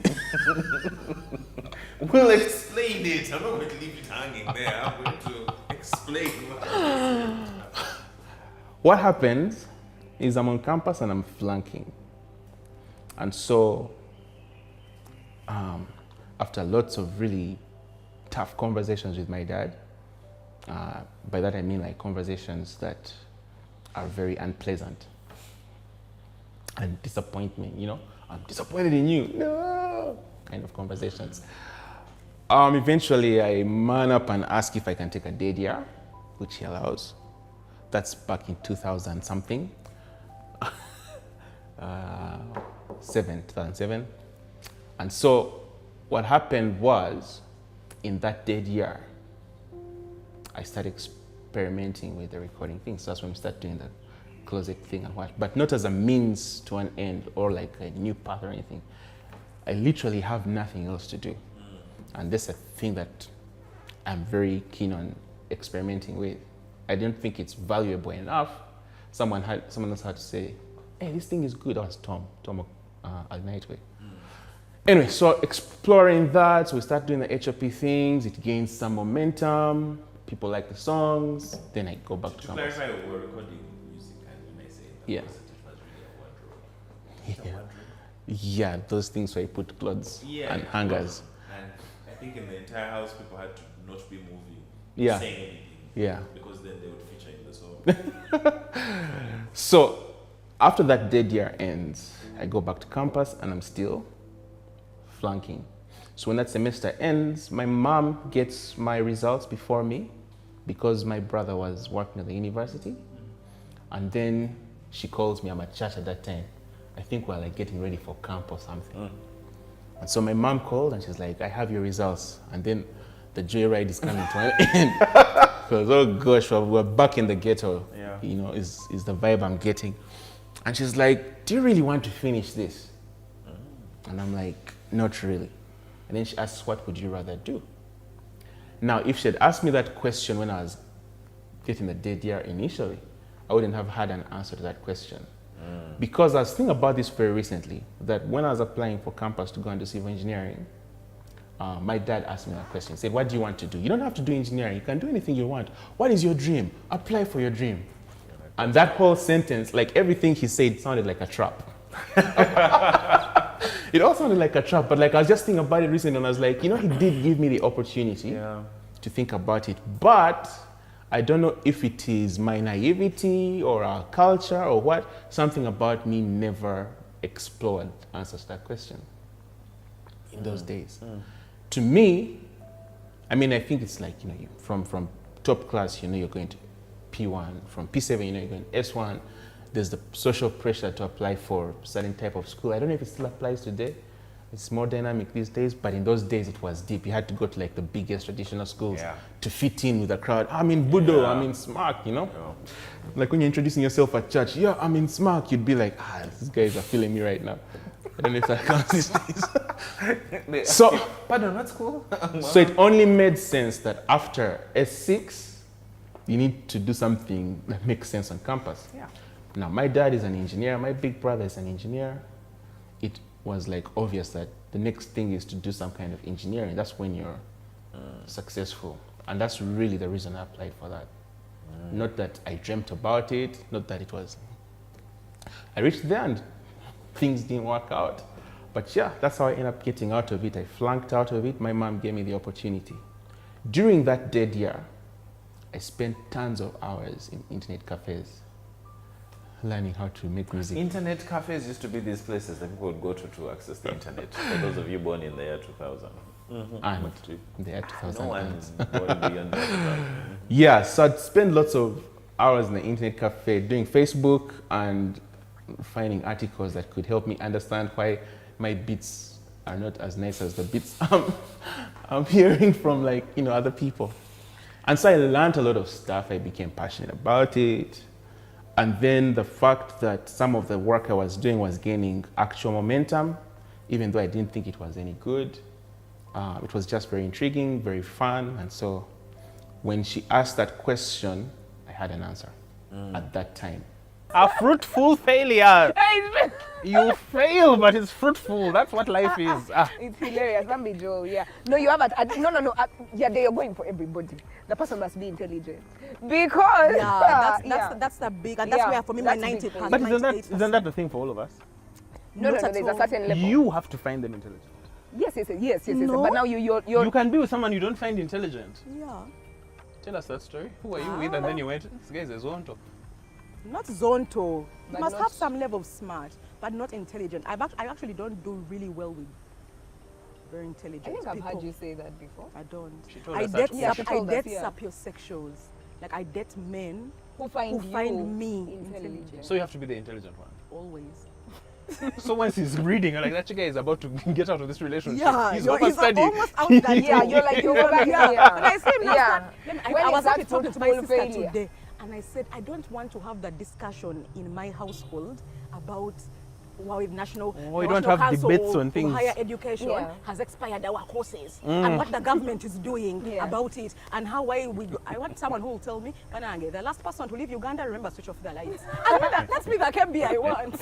We'll explain it. I'm not going to leave it hanging there. I'm going to explain. What happens is I'm on campus and I'm flunking. And so, after lots of really tough conversations with my dad, by that I mean like conversations that are very unpleasant, and disappointment, I'm disappointed in you, no, kind of conversations. Eventually I man up and ask if I can take a dead year, which he allows. That's back in 2000 something, 2007. And so what happened was, in that dead year, I started experimenting with the recording thing. So that's when we started doing the closet thing and what, but not as a means to an end or like a new path or anything. I literally have nothing else to do. And that's a thing that I'm very keen on experimenting with. I didn't think it's valuable enough, someone else had to say, hey, this thing is good. That was Tom Al-Nightway. Anyway, so exploring that, so we start doing the HOP things, it gains some momentum, people like the songs, then I go back to campus. clarify, we're recording music, and when I say that, Yeah. it was really a wardrobe. Yeah, those things where you put clothes and hangers. And I think in the entire house, people had to not be moving, Yeah. saying anything. Yeah. Because then they would feature in the song. So after that dead year ends, I go back to campus and I'm still flunking. So when that semester ends, my mom gets my results before me because my brother was working at the university. And then she calls me, I'm at church at that time. I think we're like getting ready for camp or something. And so my mom called and she's like, I have your results. And then the joyride is coming to an end. Because, oh gosh, we're back in the ghetto, you know, is the vibe I'm getting. And she's like, do you really want to finish this? And I'm like, not really. And then she asks, what would you rather do? Now, if she had asked me that question when I was getting the dead year initially, I wouldn't have had an answer to that question. Because I was thinking about this very recently, that when I was applying for campus to go into civil engineering, my dad asked me that question. He said, what do you want to do? You don't have to do engineering. You can do anything you want. What is your dream? Apply for your dream. And that whole sentence, like everything he said, sounded like a trap. It all sounded like a trap, but like I was just thinking about it recently and I was like, you know, he did give me the opportunity to think about it. But I don't know if it is my naivety or our culture or what, something about me never explored answers to that question in those days. To me, I mean, I think it's like, you know, from top class, you know, you're going to P1, from P7, you know, you're going to S1. There's the social pressure to apply for a certain type of school. I don't know if it still applies today. It's more dynamic these days, but in those days it was deep. You had to go to like the biggest traditional schools to fit in with the crowd. I'm in Budo, I'm in SMARC, you know? Like when you're introducing yourself at church, I'm in SMARC, you'd be like, these guys are feeling me right now. I don't know if that counts these days. So, Pardon, what school? so it only made sense that after S6, you need to do something that makes sense on campus. Now, my dad is an engineer, my big brother is an engineer. It was like obvious that the next thing is to do some kind of engineering. That's when you're successful. And that's really the reason I applied for that. Not that I dreamt about it, not that it was. I reached there and things didn't work out. But yeah, that's how I ended up getting out of it. I flunked out of it. My mom gave me the opportunity. During that dead year, I spent tons of hours in internet cafes learning how to make music. Internet cafes used to be these places that people would go to access the internet. For those of you born in the year 2000. And the year 2000. No one's born beyond that. Yeah, so I'd spend lots of hours in the internet cafe doing Facebook and finding articles that could help me understand why my beats are not as nice as the beats I'm hearing from, like, you know, other people. And so I learned a lot of stuff. I became passionate about it. And then the fact that some of the work I was doing was gaining actual momentum, even though I didn't think it was any good. It was just very intriguing, very fun. And so when she asked that question, I had an answer at that time. A fruitful failure. You fail, but it's fruitful. That's what life is. It's hilarious. Don't be Joe. Yeah. No, you haven't. No. Yeah, they are going for everybody. The person must be intelligent. Because That's the big, and that's where for me my 90%. But isn't that the thing for all of us? No, there's a certain level. You have to find them intelligent. Yes. No. But now You can be with someone you don't find intelligent. Yeah. Tell us that story. Who were you with, and then you went, this guy is a zonto. Not zonto. You But must not- have some level of smart, but not intelligent. I actually don't do really well with very intelligent I think I've people. heard you say that before. I don't. She told I us date that Yeah, she told us, sapiosexuals. Like I date men Who find me intelligent. So you have to be the intelligent one. always. So once he's reading, you're like, that guy is about to get out of this relationship. Yeah, he's you're overstudied. almost out that. Yeah, you're like, you're over Yeah. here. And I said, no, Yeah. When I is was that actually talking to my fruitful sister failure? today, and I said, I don't want to have that discussion in my household about with national We don't have council debates on or things. higher education Yeah. has expired our courses and what the government is doing Yeah. about it and how I want someone who will tell me, Banange, the last person to leave Uganda, remember, switch off the lights. And that's me, that can be I want.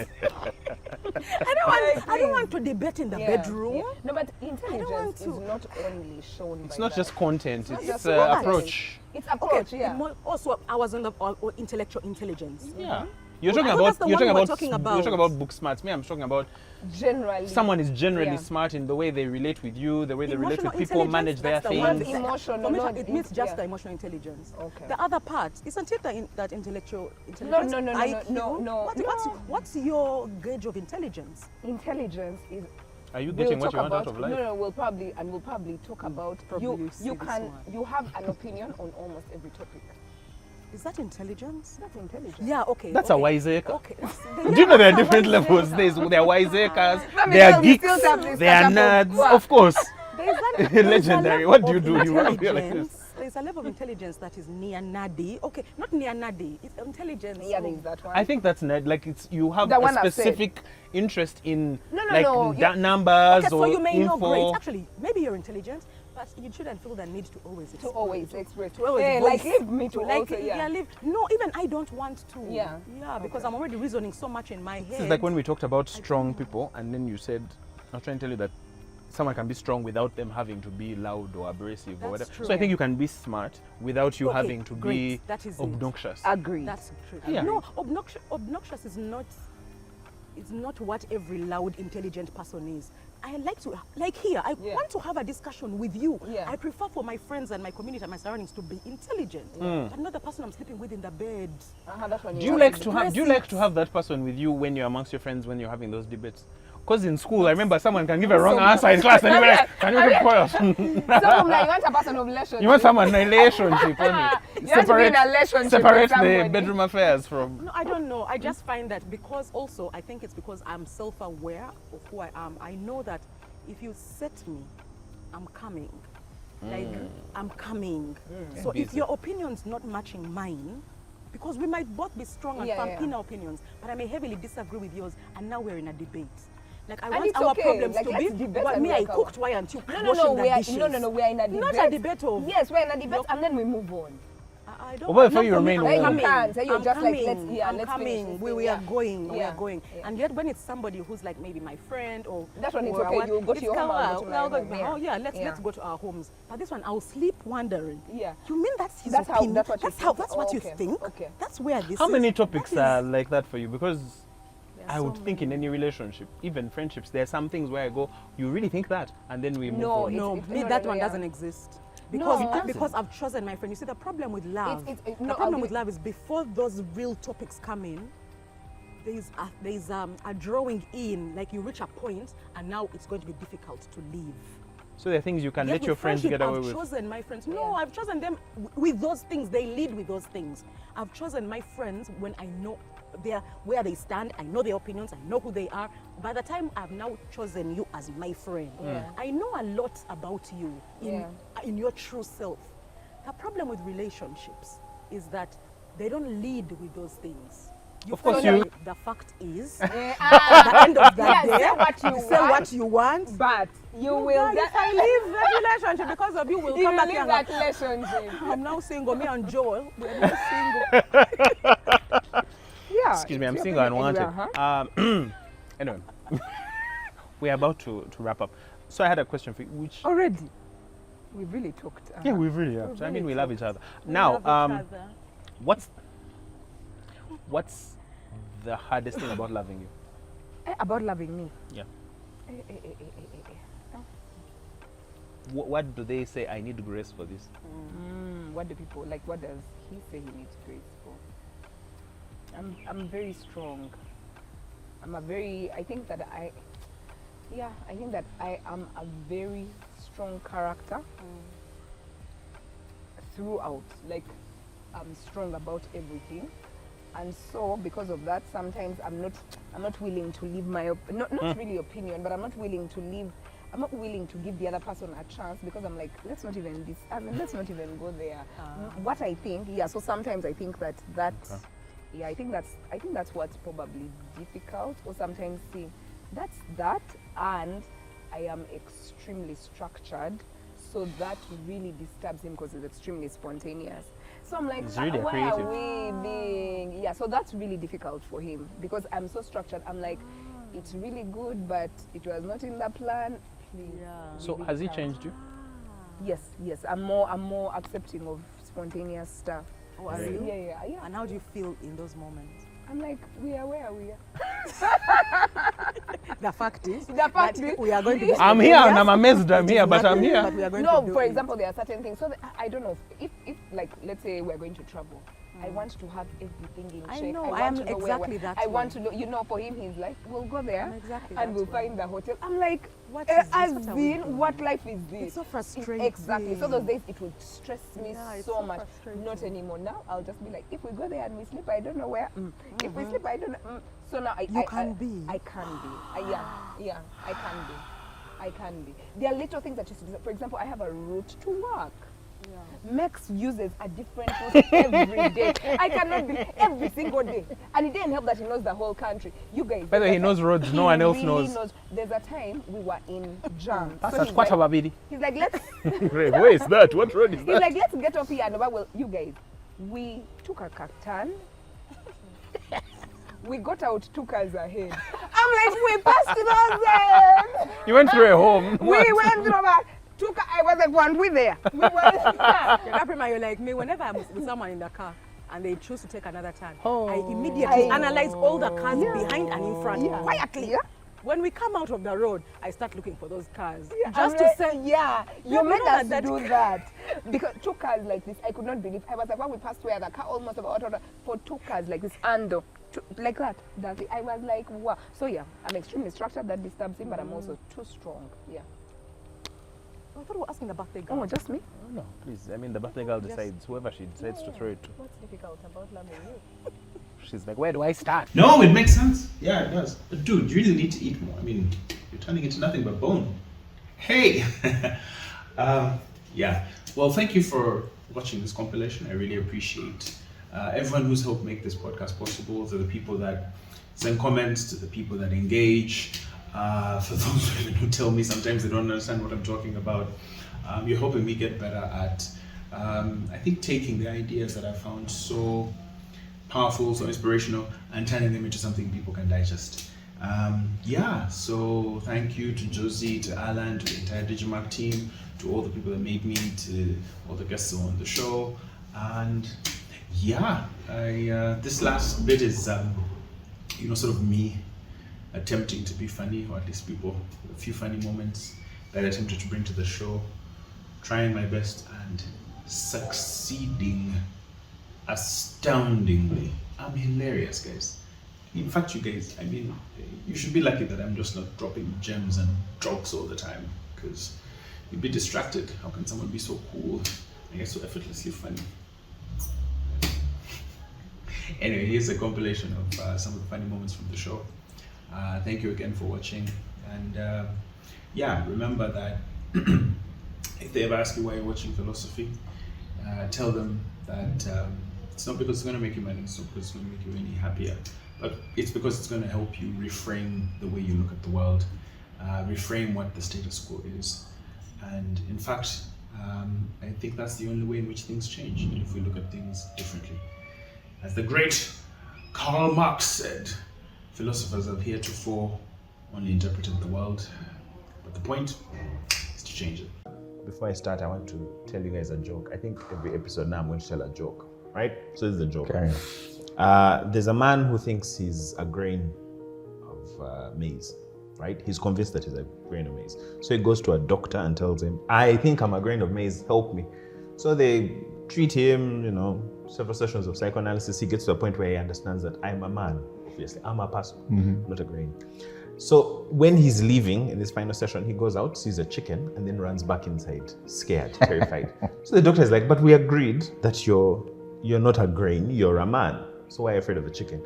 I don't want to debate in the bedroom. Yeah. No, but intelligence to. is not only shown It's by not that. just content, not it's just approach. It's approach, Okay, yeah. also, I was on the intellectual intelligence. Yeah. You're Well, talking I thought about that's the you're one talking we were about talking you're about. talking about book smarts. Me, I'm talking about Generally. someone is generally Yeah. smart in the way they relate with you, the way they relate Emotional with people, intelligence, manage their that's the one things. thing. Emotional, For me, not it means just yeah. the emotional intelligence. Okay. The other part, isn't it that intellectual intelligence? no, IQ? no. What's your gauge of intelligence? Intelligence is. Are you getting what talk you want out about, of life? No, we'll probably talk about Probably you see you this can one. you have an opinion on almost every topic. Is that intelligence? That's intelligence. Yeah, okay. That's okay. a wiseacre. Okay. Do you know there are different levels? There are wiseacres, there are geeks, there are nerds. Of course. Legendary. What do you do? You run here like this. There's a level of intelligence that is near nerdy. Okay, not near nerdy. It's intelligence. Yeah, there's that one. I think that's like it's you have The a one I've said. specific interest in No, numbers Okay, so or you may know great. info. Actually, maybe you're intelligent, but you shouldn't feel the need to always to express. always express. To always Hey, voice. like leave me to Like, also, yeah. leave. No, even I don't want to. Yeah. Yeah, because I'm already reasoning so much in my head. This is like when we talked about strong people, and then you said, I was trying to tell you that someone can be strong without them having to be loud or abrasive or That's whatever. true. So I think you can be smart without you Okay, having to great. be That is it. obnoxious. Agreed. That's true. Yeah. No, obnoxious is not. It's not what every loud, intelligent person is. I like to, like here, I Yeah. want to have a discussion with you. Yeah. I prefer for my friends and my community and my surroundings to be intelligent, but not the person I'm sleeping with in the bed. That's when Do you like to have that person with you when you're amongst your friends when you're having those debates? Because in school, I remember someone can give a wrong answer in class and you're like, can you keep quiet? So I'm like, you want a person of relationship. You want someone in a relationship only. You want to be in a relationship Separate with the somebody. bedroom affairs from. No, I don't know. I just find that because also, I think it's because I'm self-aware of who I am. I know that if you set me, I'm coming. Like, I'm coming. So if busy. your opinion's not matching mine, because we might both be strong and Yeah, firm yeah. in our opinions, but I may heavily disagree with yours, and now we're in a debate. Like, I And want it's our okay. problems Like, to let's be, debate what and me, I work out. cooked, why aren't you No, washing the we are, dishes? we are in a debate. Not a debate of... Yes, we're in a debate and then we move on. I don't. What if not you for me, remain I'm warm? You coming. can't. You're I'm just like, coming. let's- yeah, I'm let's finish coming. this We thing, are yeah. going. We Yeah, are going. yeah. And yet, when it's somebody who's like maybe my friend or That's when it's or okay, what, you go to it's your home, I'll go to my I'll home, yeah. Oh yeah, let's Yeah. go to our homes. But this one, I'll sleep wondering. Yeah. You mean that's his That's how- opinion? that's what you think? That's what Oh, you okay, think. okay. That's where this. How is. many topics That are is- like that for you? Because there I are would so think in many. any relationship, even friendships, there are some things where I go, you really think that? And then we move No, on. No, It's- me no, that no, one yeah. doesn't exist. No, Because I've chosen my friend. You see, the problem with love, It's- the no, problem I'll with give- love is before those real topics come in, there's a drawing in, like you reach a point and now it's going to be difficult to leave. So there are things you can Yet let with your friends friendship, get away I've with. chosen my friends. No, I've chosen them with those things. They lead with those things. I've chosen my friends when I know where they stand. I know their opinions. I know who they are. By the time I've now chosen you as my friend, I know a lot about you in your true self. The problem with relationships is that they don't lead with those things. Of course find you- out the fact is, Yeah. at the end of the Yeah, day, say what you say want. what you want. But you will. If I leave the relationship because of you, will You come back leave here. that relationship. I'm now single. Me and Joel, we're now single. Yeah. Excuse me, I'm it's single and your wanted. opinion, Anyway, we're about to wrap up. So I had a question for you, which... Already. We really talked. Yeah, we really have. We've I mean, really we love each talked. other. We Now, love each other. what's the hardest thing about loving you? About loving me. Yeah. What do they say? I need grace for this. What do people like? What does he say he needs grace for? I'm very strong. I think that I am a very strong character throughout. Like, I'm strong about everything, and so because of that, sometimes I'm not willing to leave my not really opinion, but I'm not willing to give the other person a chance, because I'm like, let's not even go there. What I think, so sometimes I think that Yeah, I think that's what's probably difficult, or sometimes see that's that, and I am extremely structured, so that really disturbs him because it's extremely spontaneous. So I'm like, It's really why creative. are we being? Yeah, so that's really difficult for him because I'm so structured. I'm like, it's really good, but it was not in the plan. Please. So really has he try. changed you? Yes. I'm more accepting of spontaneous stuff. Oh, are you? Yeah. And how do you feel in those moments? I'm like, where are we? The fact is, The fact that is- we are going to be I'm here and I'm amazed I'm It is here, but I'm nothing, here. But we are going No, to do for it. example, there are certain things. So I don't know if like let's say we're going to travel. I want to have everything in I check. know, want I am to know exactly where, that I way. want to know, for him, he's like, we'll go there I'm exactly and that we'll way. find the hotel. I'm like, What is this? as What are we in, doing? what life is this? It's so frustrating. Exactly. So those days it would stress me Yeah, it's so so much. frustrating. Not anymore. Now I'll just be like, if we go there and we sleep, I don't know where. If we sleep, I don't know. So now I can be. I can be. I can be. There are little things that you see. For example, I have a route to work. Max uses a different route every day. I cannot be every single day. And it didn't help that he knows the whole country. You guys. By the way, he knows roads no one else knows. There's a time we were in jam. That's So at Kwata Babidi. he's like, let's Where is that? What road is he's that? like, let's get off here and well, you guys. We took a turn. We got out 2 cars ahead. I'm like, we passed those. You went through a home. We went through that. I was like, weren't we there? We were You're like me. Whenever I'm with someone in the car and they choose to take another turn, Oh. I immediately I analyze all the cars behind and in front Yeah. quietly. Yeah. When we come out of the road, I start looking for those cars I'm just to like, say, yeah, you we made know us that- do that. Because 2 cars like this, I could not believe. I was like, when we passed where the car almost about for 2 cars like this, and like that. I was like, wow. So yeah, I'm extremely structured. That disturbs him, but I'm also too strong. Yeah. I thought we were asking the birthday girl. Oh, just me? No, please. I mean, the birthday girl decides. Whoever she decides to throw it to. What's difficult about loving you? She's like, where do I start? No, it makes sense. Yeah, it does. But dude, you really need to eat more. I mean, you're turning into nothing but bone. Hey! Yeah. Well, thank you for watching this compilation. I really appreciate everyone who's helped make this podcast possible, to the people that send comments, to the people that engage, for those who tell me sometimes they don't understand what I'm talking about. You're helping me get better at, I think, taking the ideas that I found so powerful, so inspirational, and turning them into something people can digest. Yeah, so thank you to Josie, to Alan, to the entire Digimark team, to all the people that made me, to all the guests on the show. And yeah, this last bit is, sort of me attempting to be funny, or at least a few funny moments that I attempted to bring to the show, trying my best and succeeding astoundingly. I'm hilarious, guys. In fact, you guys, I mean, you should be lucky that I'm just not dropping gems and jokes all the time, because you'd be distracted. How can someone be so cool and yet so effortlessly funny? Anyway, here's a compilation of some of the funny moments from the show. Thank you again for watching, and yeah, remember that if they ever ask you why you're watching philosophy, tell them that it's not because it's going to make you money, it's not because it's going to make you any happier, but it's because it's going to help you reframe the way you look at the world, reframe what the status quo is. And in fact, I think that's the only way in which things change, if we look at things differently. As the great Karl Marx said, philosophers have heretofore only interpreted the world, but the point is to change it. Before I start, I want to tell you guys a joke. I think every episode now I'm going to tell a joke, right? So this is a joke. There's a man who thinks he's a grain of maize, right? He's convinced that he's a grain of maize. So he goes to a doctor and tells him, I think I'm a grain of maize, help me. So they treat him, several sessions of psychoanalysis. He gets to a point where he understands that I'm a man, obviously. I'm a person, not a grain. So when he's leaving in this final session, he goes out, sees a chicken, and then runs back inside, scared, terrified. So the doctor is like, but we agreed that you're not a grain, you're a man. So why are you afraid of the chicken?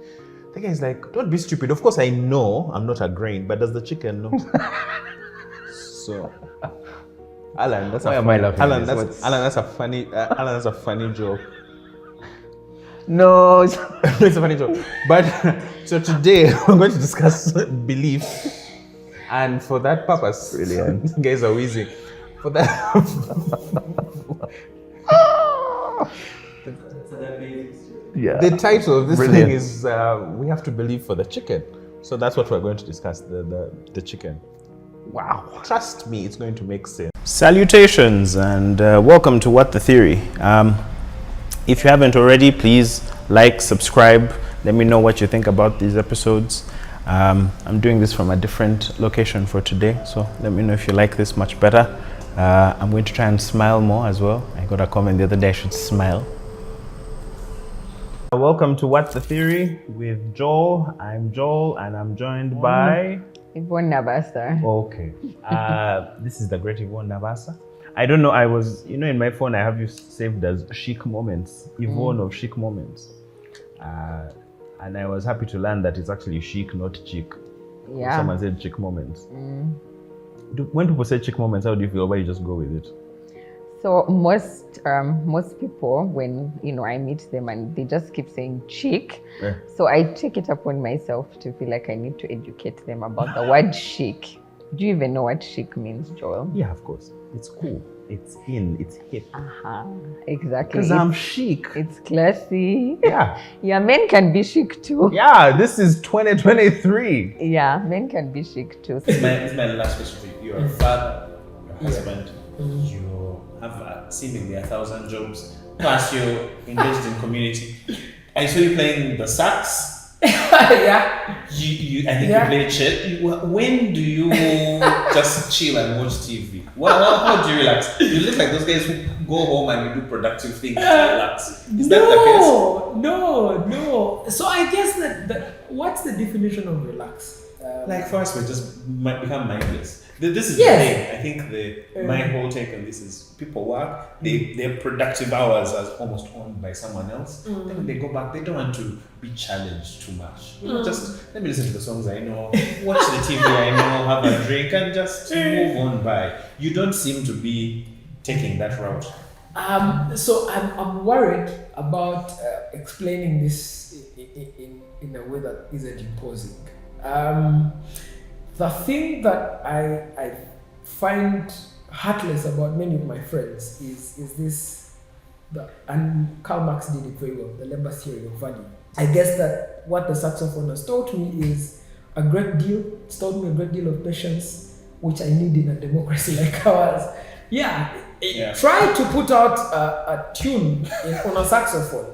The guy is like, don't be stupid. Of course I know I'm not a grain, but does the chicken know? So, Alan, that's Why am I laughing at this? Alan, that's a funny joke. No, it's a funny joke. But so today we're going to discuss belief, and for that purpose, Brilliant. guys are wheezing. For that, Yeah. the title of this Brilliant. thing is "We Have to Believe for the Chicken." So that's what we're going to discuss: the chicken. Wow! Trust me, it's going to make sense. Salutations and welcome to What the Theory. If you haven't already, please like, subscribe. Let me know what you think about these episodes. I'm doing this from a different location for today, so let me know if you like this much better. I'm going to try and smile more as well. I got a comment the other day I should smile. Welcome to What the Theory with Joel. I'm Joel and I'm joined by... Yvonne Nabasa. Okay. This is the great Yvonne Nabasa. I don't know, I was, in my phone I have you saved as Chic Moments, Yvonne of Chic Moments. And I was happy to learn that it's actually chic, not chic. Yeah. Someone said Chic Moments. When people say Chic Moments, how do you feel? Why you just go with it? So most people, when I meet them and they just keep saying chic, so I take it upon myself to feel like I need to educate them about the word chic. Do you even know what chic means, Joel? Yeah, of course. It's cool. It's in. It's hip. Exactly. Because I'm chic. It's classy. Yeah. Yeah, men can be chic too. Yeah, this is 2023. Yeah, men can be chic too. This is my last question for you. You're a father, your husband, you have seemingly 1,000 jobs, plus you're engaged in community. I saw you playing the sax. Yeah. I think you play chess. When do you just chill and watch TV? How do you relax? You look like those guys who go home and you do productive things to relax. Is that the case? No. So I guess that what's the definition of relax? Like for us, we just become mindless. This is Yes. the thing. I think my whole take on this is people work, their productive hours are almost owned by someone else. Then when they go back, they don't want to be challenged too much. Just let me listen to the songs I know, watch the TV I know, have a drink, and just move on by. You don't seem to be taking that route. So I'm worried about explaining this in a way that isn't imposing. The thing that I find heartless about many of my friends is this, and Karl Marx did it very well, the labor theory of value. I guess that what the saxophone has taught me is a great deal. It's taught me a great deal of patience, which I need in a democracy like ours. Try to put out a tune on a saxophone,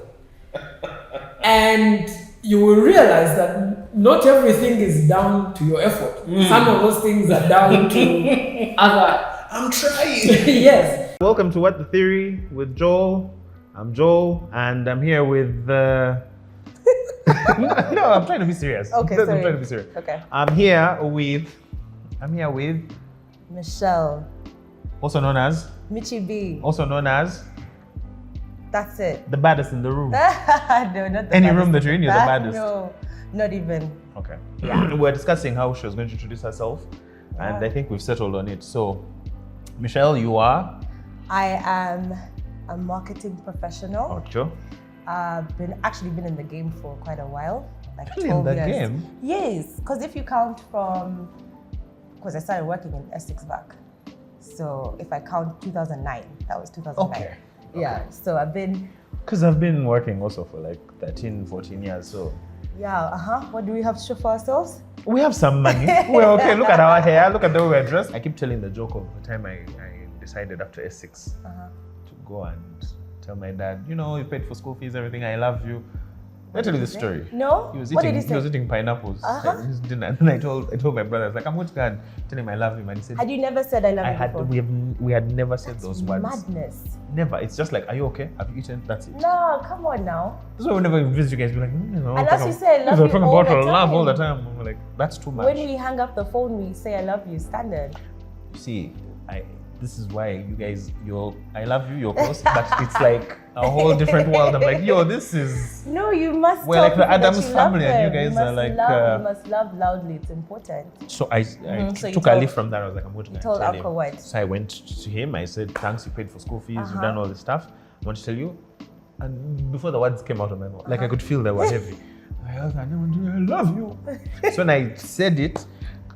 and you will realize that not everything is down to your effort. Some of those things are down to other. I'm trying. Yes. Welcome to What the Theory with Joel. I'm Joel, and I'm here with. No, I'm trying to be serious. Okay, I'm sorry. trying to be serious. Okay. I'm here with Michelle. also known as, Michi B. also known as That's it. the baddest in the room. No, not the Any baddest. room that you're in, you're the baddest. No, not even. Okay. We're discussing how she was going to introduce herself, and I think we've settled on it. So, Michelle, you are? I am a marketing professional. Ocho. Actually been in the game for quite a while, like Really 12 in the years. game? Yes, because if you count because I started working in Essex back. So if I count 2009, that was 2009. Okay. Yeah, so I've been... Because I've been working also for like 13, 14 years, so. Yeah, What do we have to show for ourselves? We have some money. We're okay. Look at our hair. Look at the way we're dressed. I keep telling the joke of the time I decided after S6 to go and tell my dad, you paid for school fees, everything. I love you. Let me tell you the story. No? What did he say? He was eating pineapples at his dinner. And then I told my brother, I was like, I'm going to go and tell him I love him. And he said, Had you never said I love you before? We had never said those words. Madness. Never. It's just like, are you okay? Have you eaten? That's it. No, come on now. That's why whenever we visit you guys, we're like, Unless you say I love we're you talking all about the our love time. all the time. We're like, that's too much. When we hang up the phone, we say I love you, standard. See, this is why you guys, I love you, you're close, but it's like a whole different world. I'm like, this is... No, you must we're like the Addams family and you guys are like... you must love loudly, it's important. So I So you took a leaf from that. I was like, I'm going to told tell Uncle him. what? So I went to him, I said, thanks, you paid for school fees, you've done all this stuff. I want to tell you, And before the words came out of my mouth, like I could feel they were heavy. I love you. So when I said it,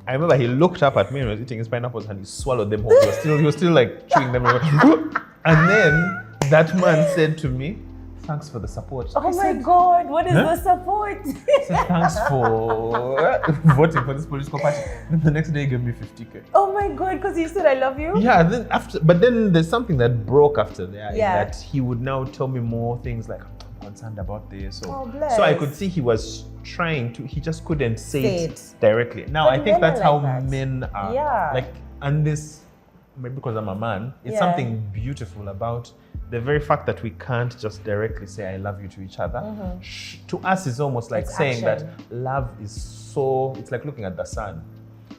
I remember he looked up at me and was eating his pineapples and he swallowed them whole. He was still like chewing them. And then that man said to me, thanks for the support. Oh my God, what is the support? He said, thanks for voting for this political party. Then the next day he gave me 50K. Oh my God, because you said I love you? Yeah, but then there's something that broke after that. Yeah. That he would now tell me more things like, I'm concerned about this. Oh, bless. So I could see he was trying to, he just couldn't say it it. directly. Now, But I think men are that's how like that. men are. Yeah. Like, and this, maybe because I'm a man, it's Yeah. something beautiful about the very fact that we can't just directly say I love you to each other. To us, it's almost like It's saying action. that love is so, it's like looking at the sun.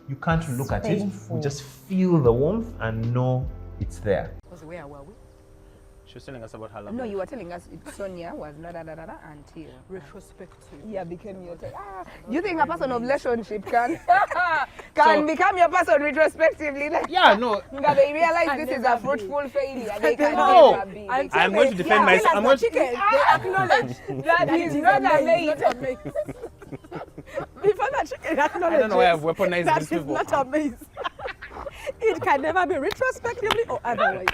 You can't look at painful. it, you just feel the warmth and know it's there. Where were we? She was telling us about her love. No, you were telling us Sonia was until Retrospective. yeah became your you think a person of relationship can become your person retrospectively? Like, Yeah, no. they realize this is a fruitful failure. They can No. never be. I'm going to defend myself. I'm going to. Chicken, they acknowledge That is not amazing. Before that chicken acknowledges I don't know why I've weaponized that these is people. not amazing. It can never be retrospectively or otherwise.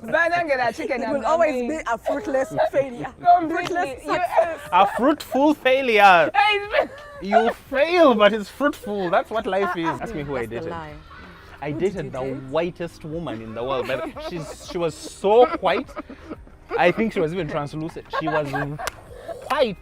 But I don't get that chicken. It will always be a fruitless failure. completely. A fruitful failure. You fail, but it's fruitful. That's what life is. Ask me who I dated. I dated the whitest woman in the world. But she was so white. I think she was even translucent. She was white.